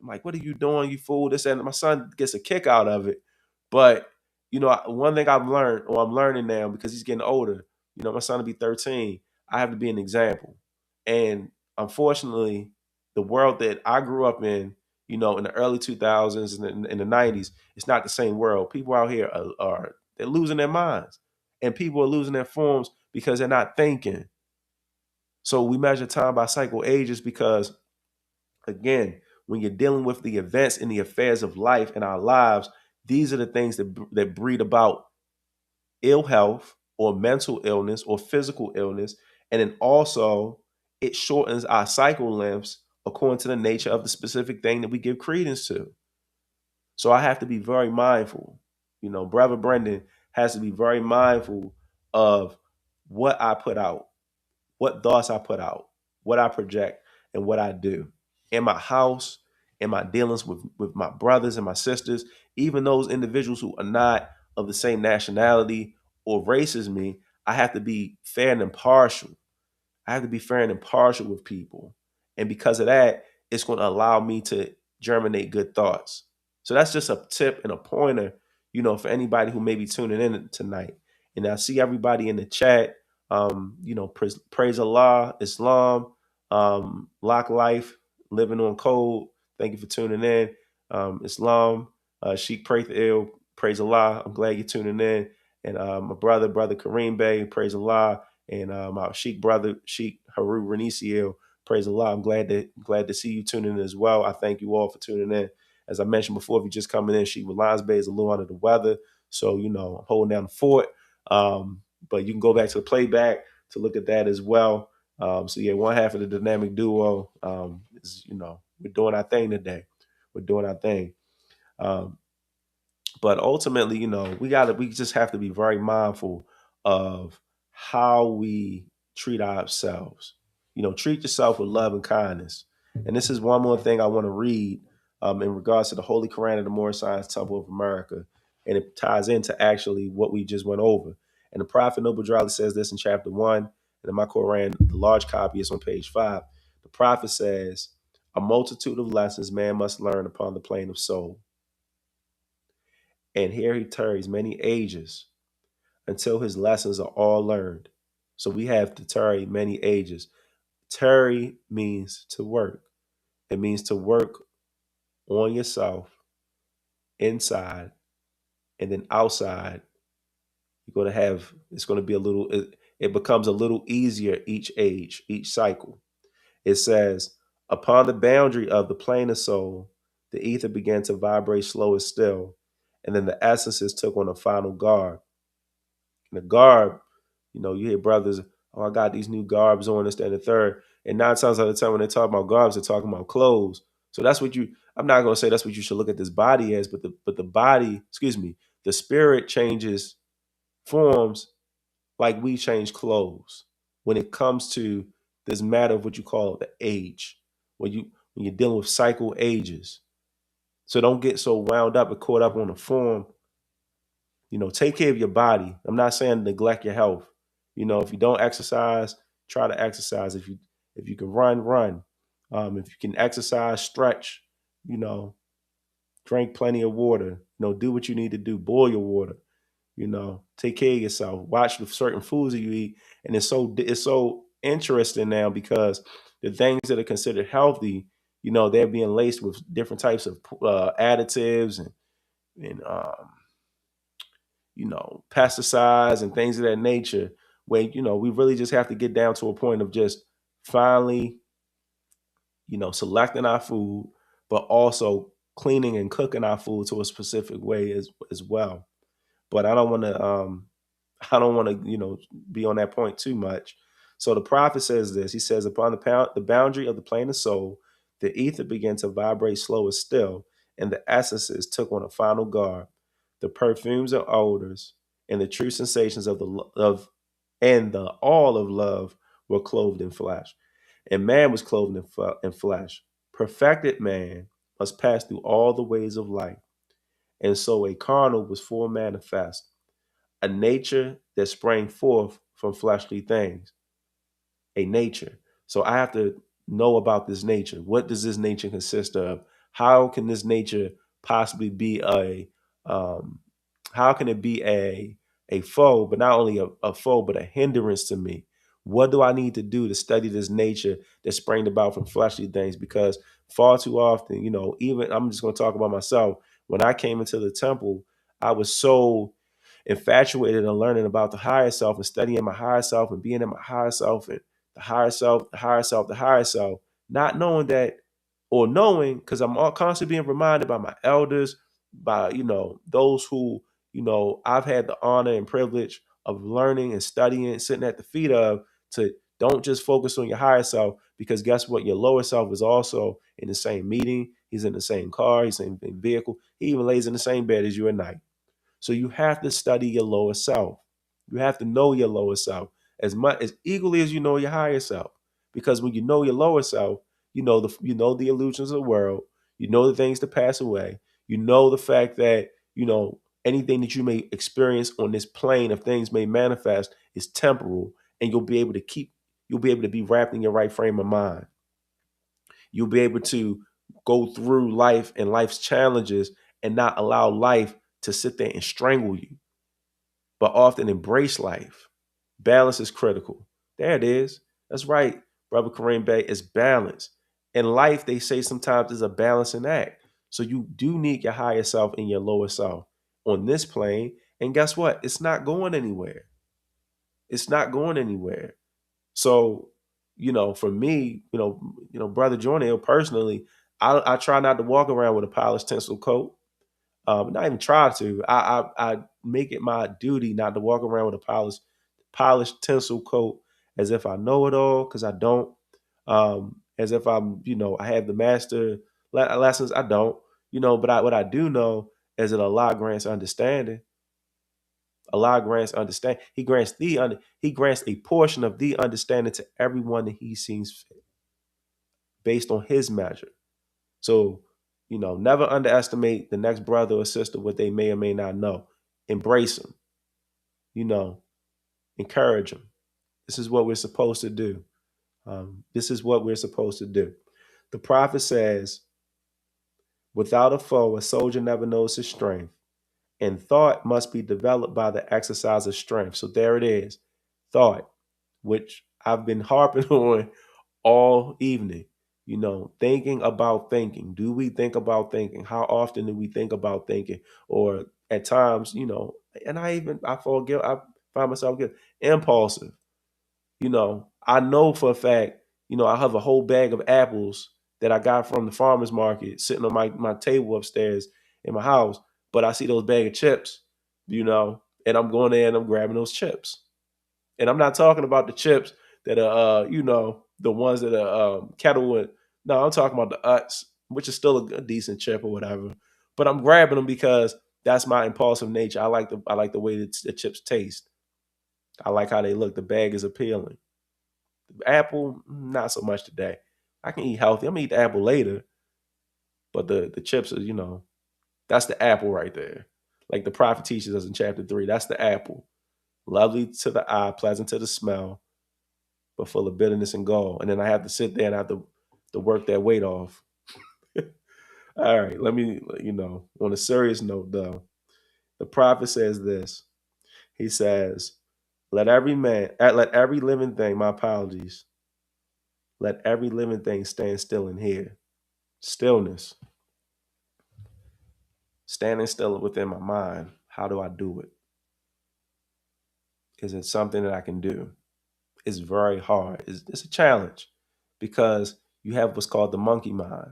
I'm like, what are you doing, you fool? This and my son gets a kick out of it. But, one thing I've learned, or I'm learning now because he's getting older, my son will be 13. I have to be an example. And unfortunately, the world that I grew up in the early 2000s and in the 90s, it's not the same world. People out here they're losing their minds. And people are losing their forms because they're not thinking. So we measure time by cycle ages because, again, when you're dealing with the events and the affairs of life in our lives, these are the things that breed about ill health or mental illness or physical illness. And then also, it shortens our cycle lengths according to the nature of the specific thing that we give credence to. So I have to be very mindful. Brother Brendan has to be very mindful of what I put out, what thoughts I put out, what I project, and what I do in my house, in my dealings with my brothers and my sisters, even those individuals who are not of the same nationality or race as me. I have to be fair and impartial. I have to be fair and impartial with people. And because of that, it's going to allow me to germinate good thoughts. So that's just a tip and a pointer, for anybody who may be tuning in tonight. And I see everybody in the chat. Praise Allah, Islam, Lock Life, Living on Code. Thank you for tuning in. Islam, Sheikh Praise Ill, Praise Allah. I'm glad you're tuning in. And my brother Kareem Bey, Praise Allah. And my Sheikh brother, Sheikh Haru Renisiel, Praise Allah. I'm glad to see you tuning in as well. I thank you all for tuning in. As I mentioned before, if you're just coming in, Sheikh Reliance Bay is a little under the weather. So, I'm holding down the fort. But you can go back to the playback to look at that as well. So yeah, one half of the dynamic duo is, we're doing our thing today. We're doing our thing. Um, but ultimately, we just have to be very mindful of how we treat ourselves. Treat yourself with love and kindness. And this is one more thing I want to read in regards to the Holy Quran of the Moorish Science Temple of America. And it ties into actually what we just went over. And the Prophet Noble Dreadly says this in chapter 1. And in my Quran, the large copy is on page 5. The Prophet says, "A multitude of lessons man must learn upon the plane of soul. And here he tarries many ages until his lessons are all learned." So we have to tarry many ages. Tarry means to work. It means to work on yourself inside, and then outside. It's going to be it becomes a little easier each age, each cycle. It says, "Upon the boundary of the plane of soul, the ether began to vibrate slow and still, and then the essences took on a final garb." And the garb, you hear brothers, "Oh, I got these new garbs on, this, that, and the third." And 9 times out of 10, when they talk about garbs, they're talking about clothes. So I'm not going to say that's what you should look at this body as, but the body, excuse me, the spirit changes forms like we change clothes when it comes to this matter of what you call the age, when you're dealing with cycle ages. So don't get so wound up and caught up on the form. Take care of your body. I'm not saying neglect your health. If you don't exercise, try to exercise. If you can run, run. If you can exercise, stretch. You know, drink plenty of water. Do what you need to do. Boil your water. Take care of yourself. Watch the certain foods that you eat. And it's so interesting now because the things that are considered healthy, they're being laced with different types of additives and pesticides and things of that nature. Where we really just have to get down to a point of just finally, selecting our food, but also cleaning and cooking our food to a specific way as well. But I don't want to, be on that point too much. So the prophet says this. He says, "Upon the boundary of the plane of soul, the ether began to vibrate slow and still, and the essences took on a final garb. The perfumes and odors and the true sensations of the all of love were clothed in flesh, and man was clothed in flesh. Perfected man must pass through all the ways of life, and so a carnal was full manifest, a nature that sprang forth from fleshly things, a nature." So I have to know about this nature. What does this nature consist of? How can this nature possibly be um, how can it be a foe, but not only a foe, but a hindrance to me? What do I need to do to study this nature that sprang about from fleshly things? Because far too often, even I'm just going to talk about myself. When I came into the temple, I was so infatuated and learning about the higher self and studying my higher self and being in my higher self and the higher self, the higher self, the higher self, not knowing that, or knowing, because I'm all constantly being reminded by my elders, by those who I've had the honor and privilege of learning and studying, sitting at the feet of, to don't just focus on your higher self, because guess what? Your lower self is also in the same meeting. He's in the same car. He's in the same vehicle. He even lays in the same bed as you at night. So you have to study your lower self. You have to know your lower self as equally as you know your higher self. Because when you know your lower self, you know the illusions of the world, you know the things that pass away, you know the fact that anything that you may experience on this plane of things may manifest is temporal, and you'll be able to be wrapped in your right frame of mind. You'll be able to go through life and life's challenges and not allow life to sit there and strangle you, but often embrace life. Balance is critical. There it is. That's right, Brother Kareem Bay. It's balance. In life, they say sometimes it's a balancing act. So you do need your higher self and your lower self on this plane. And guess what? It's not going anywhere. It's not going anywhere. So, for me, Brother Jordan, personally, I try not to walk around with a polished tinsel coat. Not even try to. I make it my duty not to walk around with a polished tinsel coat as if I know it all, because I don't. As if I have the master lessons. I don't. But what I do know is that Allah grants understanding. Allah grants understand. He grants a portion of the understanding to everyone that He sees fit, based on His measure. So, never underestimate the next brother or sister, what they may or may not know. Embrace them, you know, encourage them. This is what we're supposed to do. This is what we're supposed to do. The prophet says, without a foe, a soldier never knows his strength, and thought must be developed by the exercise of strength. So there it is, thought, which I've been harping on all evening. Thinking about thinking. Do we think about thinking? How often do we think about thinking? Or at times, and I forget, I find myself get impulsive. I know for a fact, I have a whole bag of apples that I got from the farmer's market sitting on my table upstairs in my house, but I see those bag of chips, and I'm going there and I'm grabbing those chips. And I'm not talking about the chips that are, the ones that are kettle and no, I'm talking about the Utz, which is still a decent chip or whatever. But I'm grabbing them because that's my impulsive nature. I like the way that the chips taste. I like how they look. The bag is appealing. The apple, not so much today. I can eat healthy. I'm gonna eat the apple later, but the chips are, that's the apple right there. Like the prophet teaches us in chapter 3, that's the apple. Lovely to the eye, pleasant to the smell, but full of bitterness and gall. And then I have to sit there and I have to work that weight off. All right, let me, on a serious note though, the prophet says this. He says, let every living thing, my apologies, let every living thing stand still in here. Stillness, standing still within my mind. How do I do it? Is it something that I can do? It's very hard. It's a challenge because you have what's called the monkey mind.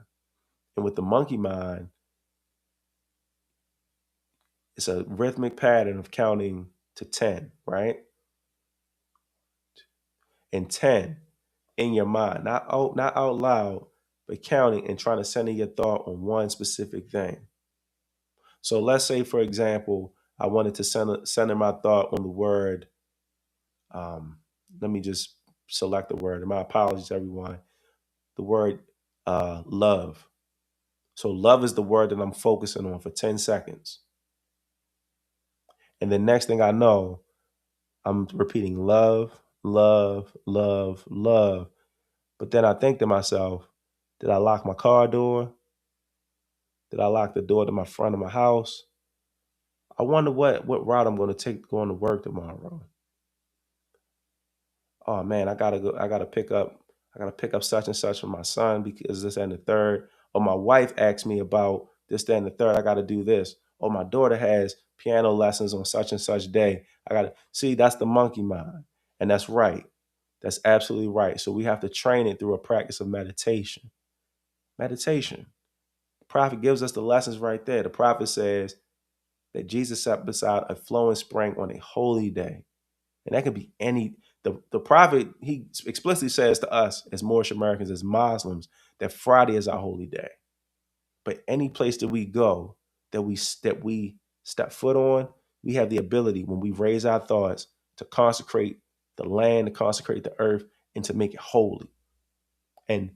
And with the monkey mind, it's a rhythmic pattern of counting to 10, right? And 10 in your mind, not out loud, but counting and trying to center your thought on one specific thing. So let's say, for example, I wanted to center my thought on the word. Um, Let me just select the word. And my apologies, everyone. The word love. So love is the word that I'm focusing on for 10 seconds. And the next thing I know, I'm repeating love, love, love, love. But then I think to myself, did I lock my car door? Did I lock the door to my front of my house? I wonder what route I'm going to take going to work tomorrow. Oh man, I gotta go. I gotta pick up such and such for my son because this and the third. Or my wife asked me about this, that, and the third. I gotta do this. Or my daughter has piano lessons on such and such day. I gotta see. That's the monkey mind, and that's right. That's absolutely right. So we have to train it through a practice of meditation. Meditation. The prophet gives us the lessons right there. The prophet says that Jesus sat beside a flowing spring on a holy day. And that could be any, the prophet, he explicitly says to us as Moorish Americans, as Muslims, that Friday is our holy day. But any place that we go, that we step foot on, we have the ability when we raise our thoughts to consecrate the land, to consecrate the earth, and to make it holy. And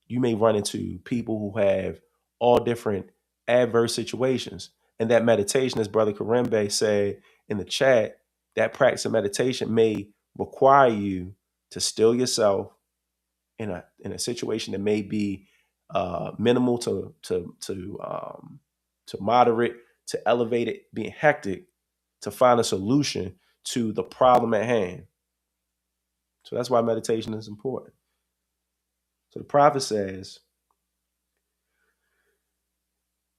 you may run into people who have all different adverse situations. And that meditation, as Brother Karimbe said in the chat, that practice of meditation may require you to still yourself in a situation that may be minimal to moderate to elevated, being hectic, to find a solution to the problem at hand. So that's why meditation is important. So the prophet says,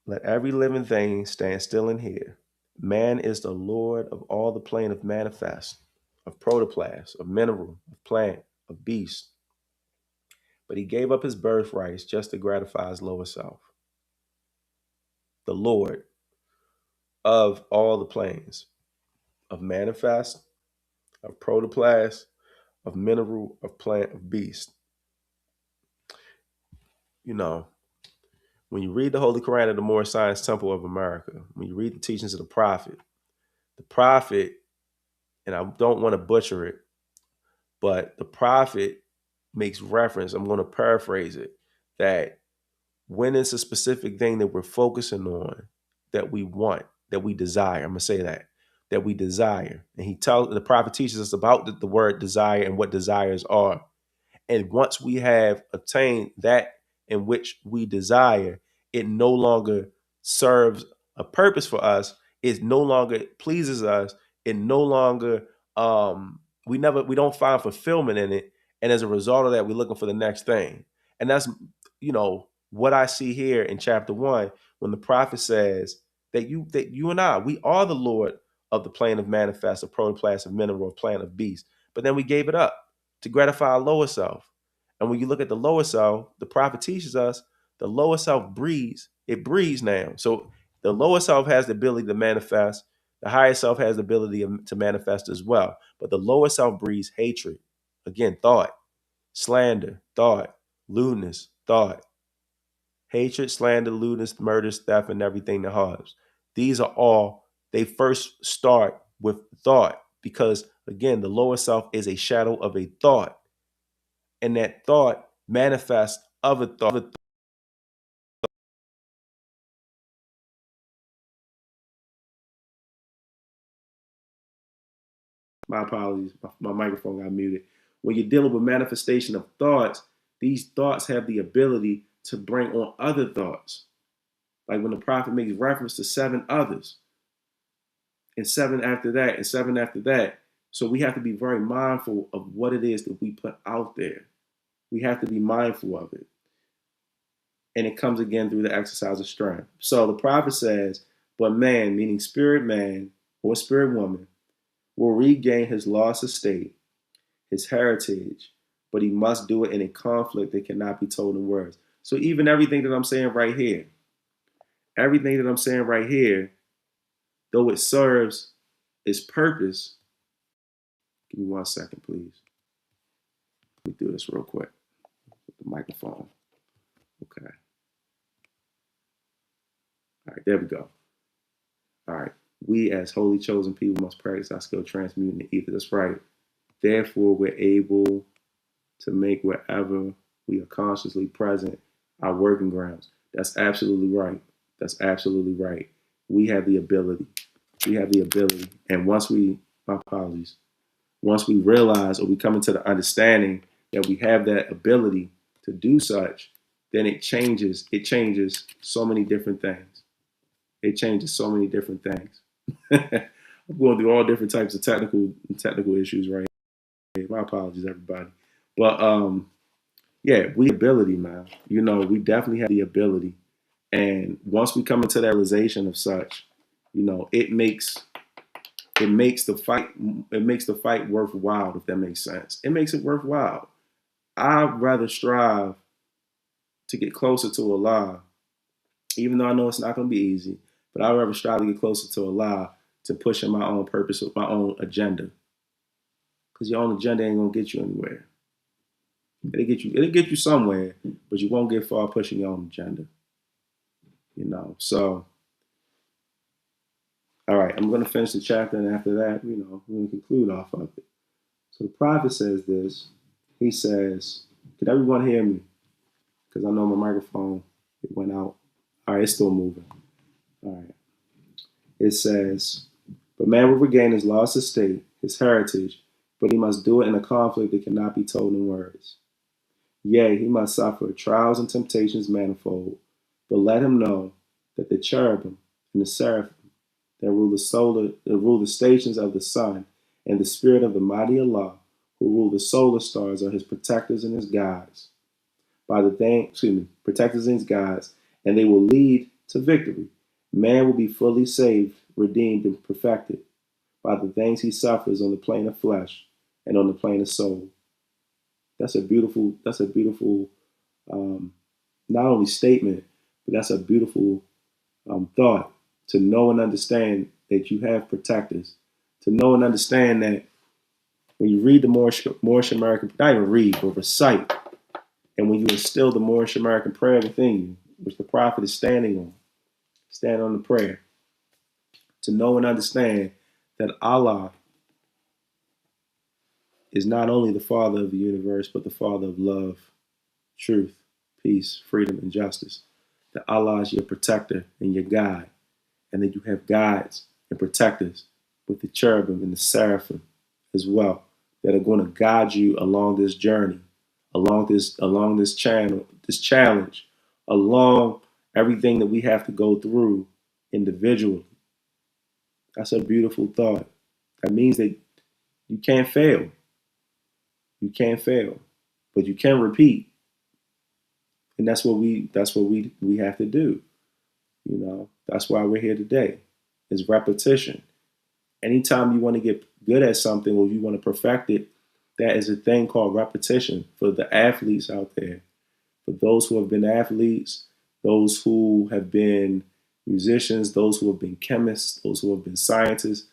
let every living thing stand still and hear. Man is the Lord of all the plane of manifest, of protoplast, of mineral, of plant, of beast. But he gave up his birthrights just to gratify his lower self. The Lord of all the planes of manifest, of protoplast, of mineral, of plant, of beast. You know, when you read the Holy Quran of the Moorish Science Temple of America, when you read the teachings of the prophet, and I don't want to butcher it, but the prophet makes reference, I'm going to paraphrase it, that when it's a specific thing that we're focusing on, that we want, that we desire, I'm going to say that we desire. And the prophet teaches us about the word desire and what desires are. And once we have attained that in which we desire, it no longer serves a purpose for us. It no longer pleases us. It no longer we don't find fulfillment in it. And as a result of that, we're looking for the next thing. And that's what I see here in chapter 1 when the prophet says that you and I, we are the Lord of the plane of manifest, of protoplast, of mineral, of plant, of beast. But then we gave it up to gratify our lower self. And when you look at the lower self, the prophet teaches us the lower self breathes. It breathes now. So the lower self has the ability to manifest. The higher self has the ability to manifest as well. But the lower self breathes hatred. Again, thought, slander, thought, lewdness, thought. Hatred, slander, lewdness, murder, theft, and everything that harms. These are all, they first start with thought because, again, the lower self is a shadow of a thought. And that thought manifests other thought. My apologies, my microphone got muted. When you're dealing with manifestation of thoughts, these thoughts have the ability to bring on other thoughts. Like when the prophet makes reference to 7 others, and 7 after that, and 7 after that. So we have to be very mindful of what it is that we put out there. We have to be mindful of it. And it comes again through the exercise of strength. So the prophet says, but man, meaning spirit man or spirit woman, will regain his lost estate, his heritage, but he must do it in a conflict that cannot be told in words. So even everything that I'm saying right here, though it serves its purpose, give me 1 second, please. Let me do this real quick with the microphone. Okay. All right, there we go. All right. We as holy chosen people must practice our skill transmuting the ether. That's right. Therefore, we're able to make wherever we are consciously present our working grounds. That's absolutely right. That's absolutely right. We have the ability. We have the ability. And once we realize or we come into the understanding that we have that ability to do such, then it changes so many different things. It changes so many different things. I'm going through all different types of technical issues right here. My apologies, everybody. But yeah, we ability, man. We definitely have the ability. And once we come into that realization of such, it makes the fight worthwhile, if that makes sense. It makes it worthwhile. I'd rather strive to get closer to Allah, even though I know it's not going to be easy, but I'd rather strive to get closer to Allah to pushing my own purpose with my own agenda. Because your own agenda ain't going to get you anywhere. It'll get you somewhere, but you won't get far pushing your own agenda. So, all right, I'm going to finish the chapter, and after that, we're going to conclude off of it. So the prophet says this. He says, can everyone hear me? Because I know my microphone, it went out. All right, it's still moving. All right. It says, but man will regain his lost estate, his heritage, but he must do it in a conflict that cannot be told in words. Yea, he must suffer trials and temptations manifold, but let him know that the cherubim and the seraphim that rule the stations of the sun and the spirit of the mighty Allah, who rule the solar stars are his protectors and his guides. Protectors and his guides, and they will lead to victory. Man will be fully saved, redeemed, and perfected by the things he suffers on the plane of flesh and on the plane of soul. That's a beautiful not only statement, but that's a beautiful thought to know and understand that you have protectors. To know and understand that when you read the Moorish American, not even read, but recite, and when you instill the Moorish American prayer within you, which the prophet is stand on the prayer, to know and understand that Allah is not only the Father of the universe, but the Father of love, truth, peace, freedom, and justice. That Allah is your protector and your guide, and that you have guides and protectors with the cherubim and the seraphim as well that are going to guide you along this journey, along this challenge, along everything that we have to go through individually. That's a beautiful thought. That means that you can't fail. You can't fail, but you can repeat, and that's what we have to do. That's why we're here today. Is repetition. Anytime you want to get good at something or you want to perfect it, that is a thing called repetition. For the athletes out there, for those who have been athletes, those who have been musicians, those who have been chemists, those who have been scientists,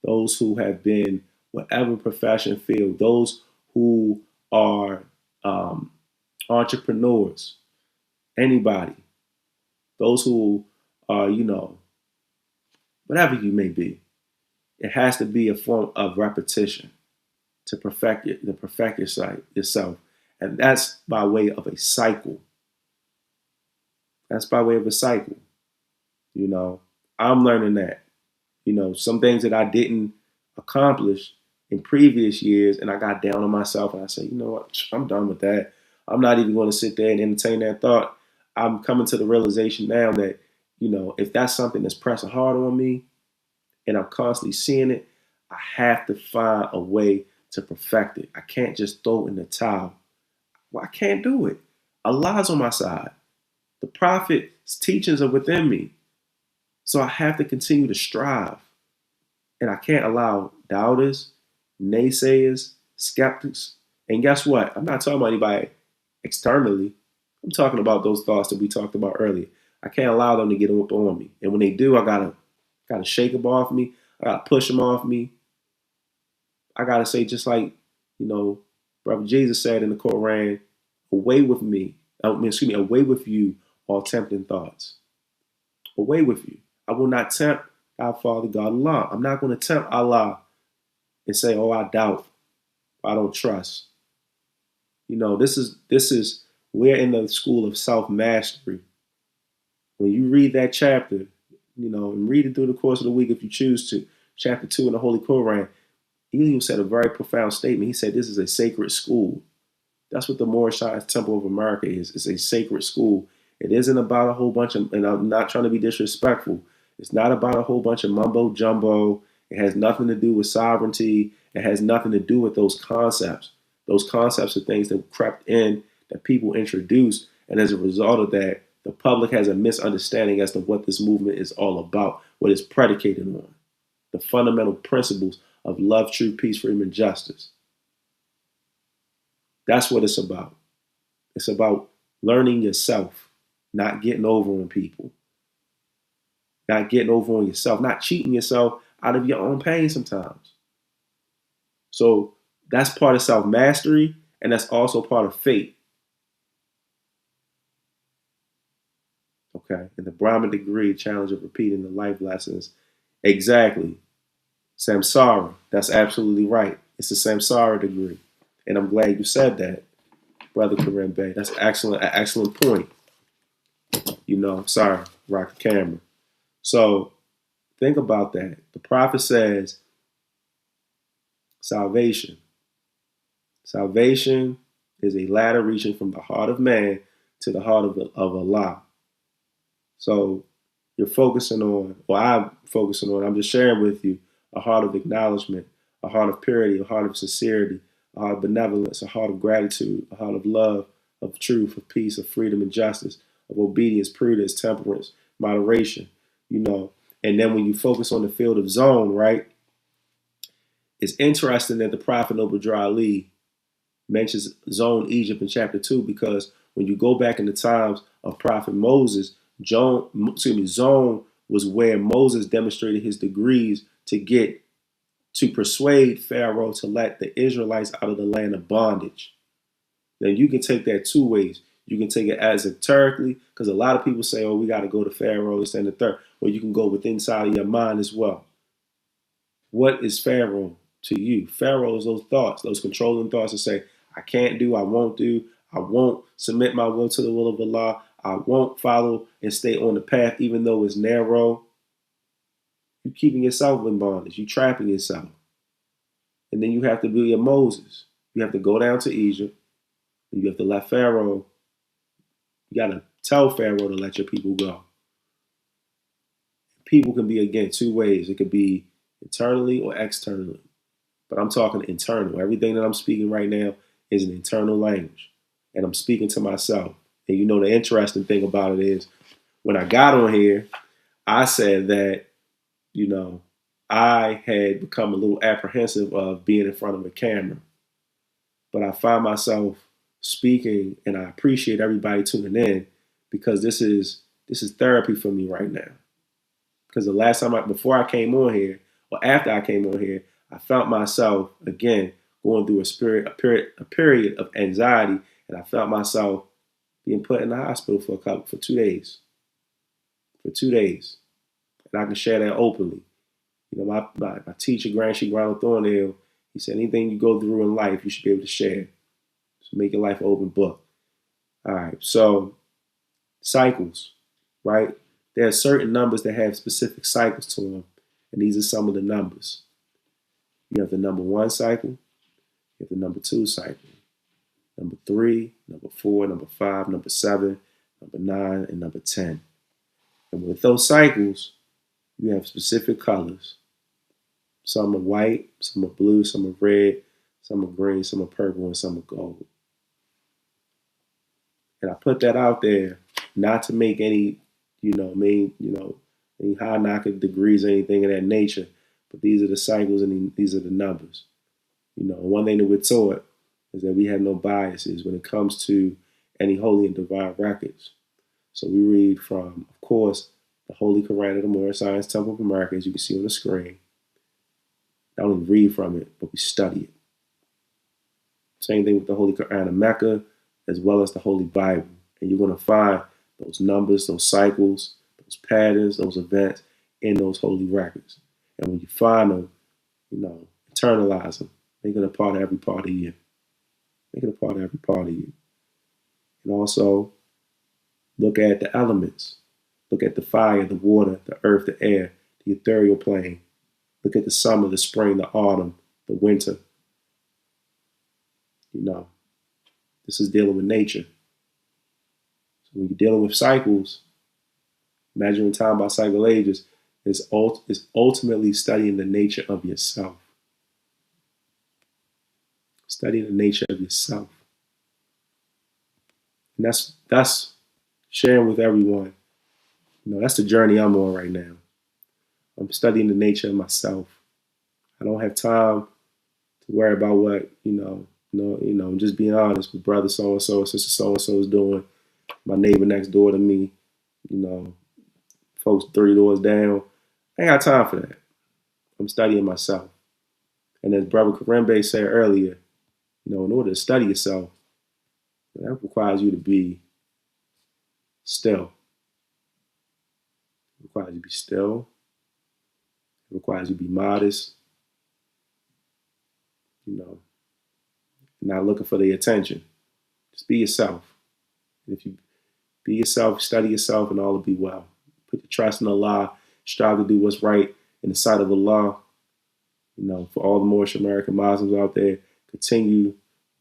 those who have been whatever profession field, those who are entrepreneurs, anybody, those who are, whatever you may be, it has to be a form of repetition to perfect yourself. And that's by way of a cycle. That's by way of a cycle. I'm learning that. Some things that I didn't accomplish in previous years, and I got down on myself and I said, you know what, I'm done with that. I'm not even going to sit there and entertain that thought. I'm coming to the realization now that, if that's something that's pressing hard on me and I'm constantly seeing it, I have to find a way to perfect it. I can't just throw in the towel. Well, I can't do it. Allah's on my side. The prophet's teachings are within me. So I have to continue to strive. And I can't allow doubters, naysayers, skeptics. And guess what? I'm not talking about anybody externally. I'm talking about those thoughts that we talked about earlier. I can't allow them to get up on me. And when they do, I gotta shake them off me. I gotta push them off me. I gotta say, just like, Brother Jesus said in the Quran, away with me. Away with you, all tempting thoughts. Away with you. I will not tempt our Father God Allah. I'm not going to tempt Allah and say, oh, I doubt, I don't trust. This is we're in the school of self-mastery. When you read that chapter, and read it through the course of the week if you choose to, chapter 2 in the Holy Quran, he said a very profound statement. He said this is a sacred school. That's what the Moorish Temple of America is. It's a sacred school. It isn't about a whole bunch of, and I'm not trying to be disrespectful, it's not about a whole bunch of mumbo jumbo. It has nothing to do with sovereignty. It has nothing to do with those concepts. Those concepts are things that crept in, that people introduced. And as a result of that, the public has a misunderstanding as to what this movement is all about, what it's predicated on. The fundamental principles of love, truth, peace, freedom, and justice. That's what it's about. It's about learning yourself, not getting over on people, not getting over on yourself, not cheating yourself out of your own pain sometimes. So that's part of self-mastery, and that's also part of faith. Okay, and the Brahmin degree, challenge of repeating the life lessons. Exactly. Samsara, that's absolutely right. It's the Samsara degree. And I'm glad you said that, Brother Karim Bey. That's an excellent point. Sorry, rock the camera. So think about that. The prophet says salvation. Salvation is a ladder reaching from the heart of man to the heart of Allah. So you're focusing on, or I'm focusing on, I'm just sharing with you a heart of acknowledgement, a heart of purity, a heart of sincerity, a heart of benevolence, a heart of gratitude, a heart of love, of truth, of peace, of freedom and justice, of obedience, prudence, temperance, moderation, you know. And then when you focus on the field of zone, right, it's interesting that the prophet Obadiah Ali mentions zone Egypt in chapter 2 because when you go back in the times of prophet Moses, zone was where Moses demonstrated his degrees to persuade Pharaoh to let the Israelites out of the land of bondage. Now you can take that two ways. You can take it esoterically, because a lot of people say, "Oh, we got to go to Pharaoh, this and the third," or you can go with inside of your mind as well. What is Pharaoh to you? Pharaoh is those thoughts, those controlling thoughts that say, "I can't do, I won't submit my will to the will of Allah, I won't follow and stay on the path, even though it's narrow." You're keeping yourself in bondage. You're trapping yourself. And then you have to be a Moses. You have to go down to Egypt. You have to let Pharaoh, you got to tell Pharaoh to let your people go. People can be, again, two ways. It could be internally or externally. But I'm talking internal. Everything that I'm speaking right now is an internal language. And I'm speaking to myself. And you know, the interesting thing about it is when I got on here, I said that, you know, I had become a little apprehensive of being in front of a camera. But I find myself speaking, and I appreciate everybody tuning in because this is therapy for me right now. Because the last time before I came on here, or after I came on here, I felt myself again going through a period of anxiety, and I felt myself being put in the hospital for 2 days. For 2 days. And I can share that openly. You know, my teacher, Grand Sheik Ronald Thornhill, he said, anything you go through in life, you should be able to share. So make your life an open book. All right, so cycles, right? There are certain numbers that have specific cycles to them, and these are some of the numbers. You have the number 1 cycle, you have the number 2 cycle, number 3, number 4, number 5, number 7, number 9, and number 10. And with those cycles, you have specific colors. Some are white, some are blue, some are red, some are green, some are purple, and some are gold. And I put that out there not to make any, any high knocking degrees or anything of that nature. But these are the cycles and these are the numbers. You know, one thing that we're taught is that we have no biases when it comes to any holy and divine records. So we read from, of course, the Holy Quran of the Moorish Science Temple of America, as you can see on the screen. Not only read from it, but we study it. Same thing with the Holy Quran of Mecca, as well as the Holy Bible. And you're going to find those numbers, those cycles, those patterns, those events in those holy records. And when you find them, internalize them. Make it a part of every part of you. Make it a part of every part of you. And also, look at the elements. Look at the fire, the water, the earth, the air, the ethereal plane. Look at the summer, the spring, the autumn, the winter. This is dealing with nature. So when you're dealing with cycles, measuring time by cycle ages, is ultimately studying the nature of yourself. Studying the nature of yourself. And that's sharing with everyone. That's the journey I'm on right now. I'm studying the nature of myself. I don't have time to worry about what, I'm just being honest with brother so-and-so, sister so-and-so is doing, my neighbor next door to me, folks 3 doors down. I ain't got time for that. I'm studying myself. And as Brother Karembe said earlier, in order to study yourself, that requires you to be still. It requires you to be still. It requires you to be modest. Not looking for the attention. Just be yourself. And if you be yourself, study yourself, and all will be well. Put your trust in Allah. Strive to do what's right in the sight of Allah. For all the Moorish American Muslims out there, continue,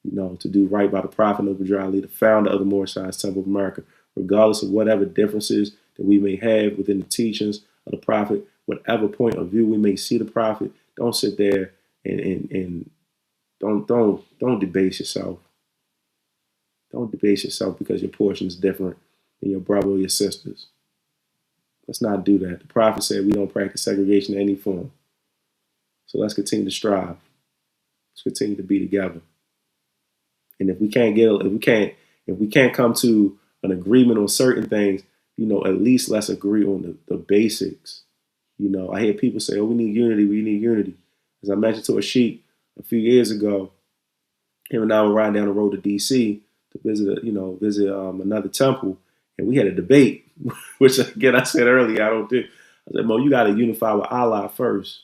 to do right by the Prophet Obadiah Ali, the founder of the Moorish Science Temple of America, regardless of whatever differences that we may have within the teachings of the Prophet, whatever point of view we may see the Prophet. Don't sit there and Don't debase yourself. Don't debase yourself because your portion is different than your brother or your sisters. Let's not do that. The prophet said we don't practice segregation in any form. So let's continue to strive. Let's continue to be together. And if we can't come to an agreement on certain things, at least let's agree on the basics. I hear people say, "Oh, we need unity. We need unity." As I mentioned to a sheik a few years ago, him and I were riding down the road to D.C. to visit another temple, and we had a debate, which again I said earlier I don't do. I said, "Mo, you got to unify with Allah first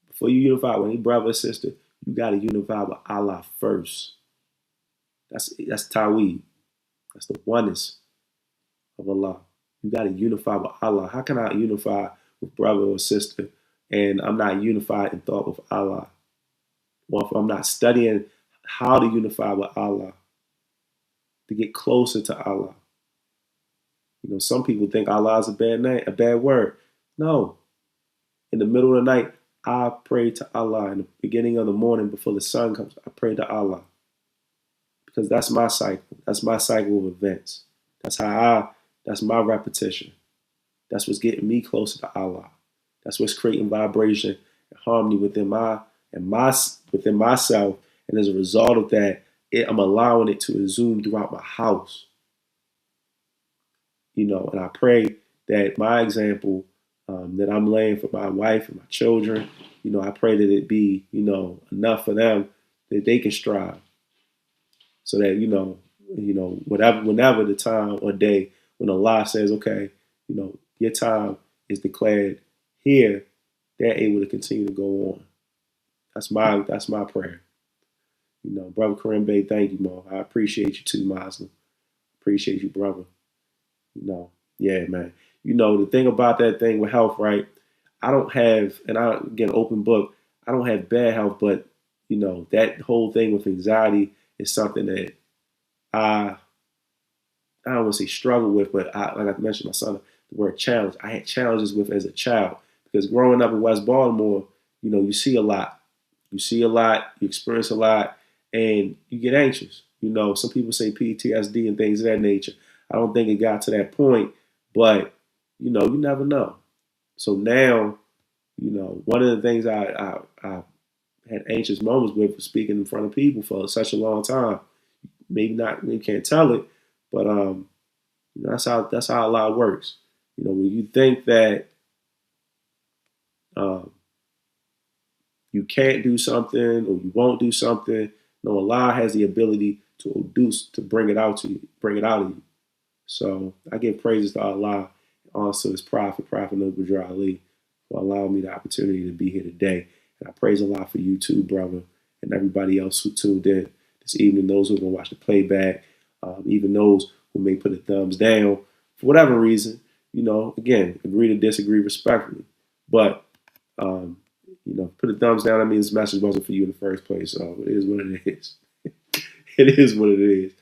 before you unify with any brother or sister. You got to unify with Allah first. That's Tawheed. That's the oneness of Allah. You got to unify with Allah. How can I unify with brother or sister, and I'm not unified in thought with Allah? Or if I'm not studying how to unify with Allah, to get closer to Allah. Some people think Allah is a bad name, a bad word. No. In the middle of the night, I pray to Allah. In the beginning of the morning, before the sun comes, I pray to Allah. Because that's my cycle. That's my cycle of events. That's my repetition. That's what's getting me closer to Allah. That's what's creating vibration and harmony within myself. And as a result of that, I'm allowing it to exude throughout my house. And I pray that my example that I'm laying for my wife and my children, I pray that it be, enough for them that they can strive. So that, whenever the time or day when Allah says, okay, your time is declared here, they're able to continue to go on. That's my prayer. Brother Karim Bey, thank you, Mo. I appreciate you too, Muslim. Appreciate you, brother. Yeah, man. The thing about that thing with health, right? I don't have, and again, open book, I don't have bad health, but, that whole thing with anxiety is something that I don't want to say struggle with, but like I mentioned, my son, the word challenge, I had challenges with as a child because growing up in West Baltimore, you see a lot. You see a lot, you experience a lot, and you get anxious. Some people say PTSD and things of that nature. I don't think it got to that point, but you never know. So now, one of the things I had anxious moments with was speaking in front of people for such a long time. Maybe not, we can't tell it, but that's how a lot works. When you think that you can't do something or you won't do something, Allah has the ability to induce, to bring it out of you. So I give praises to Allah, also his Prophet Noble Ali, for allowing me the opportunity to be here today. And I praise Allah for you too, brother, and everybody else who tuned in this evening, those who are going to watch the playback, even those who may put the thumbs down for whatever reason. Again, agree to disagree respectfully. But, put a thumbs down. That means this message wasn't for you in the first place. So it is what it is. It is what it is.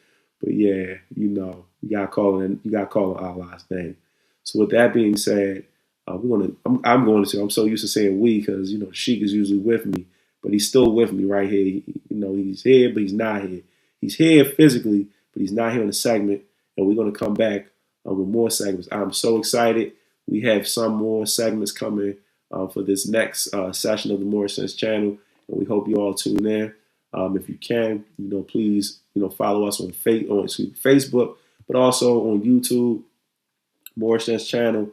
But yeah, you gotta call Allah's name. So with that being said, I'm so used to saying we because Sheik is usually with me, but he's still with me right here. He's here, but he's not here. He's here physically, but he's not here in the segment. And we're gonna come back with more segments. I'm so excited. We have some more segments coming for this next session of the Moorish Sense channel, and we hope you all tune in. If you can, please, follow us on Facebook, but also on YouTube, Moorish Sense channel.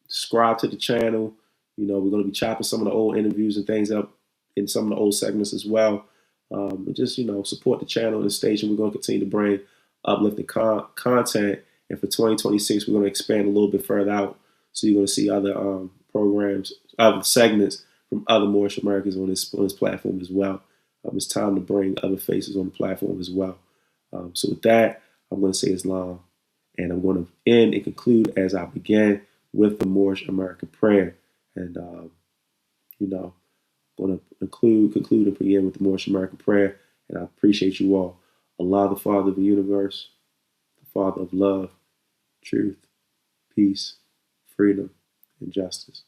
Subscribe to the channel. We're going to be chopping some of the old interviews and things up in some of the old segments as well. And just, support the channel and the station. We're going to continue to bring uplifting content. And for 2026, we're going to expand a little bit further out. So you're going to see other programs, other segments from other Moorish Americans on this platform as well. It's time to bring other faces on the platform as well. So with that, I'm going to say Islam. And I'm going to end and conclude as I began with the Moorish American prayer. And, going to conclude and begin with the Moorish American prayer. And I appreciate you all. Allah, the Father of the universe, the Father of love, truth, peace, freedom, and justice.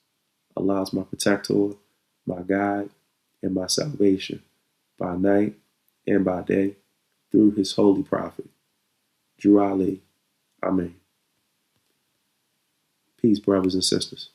Allah is my protector, my guide, and my salvation by night and by day through his holy prophet. Drew Ali. Amen. Peace, brothers and sisters.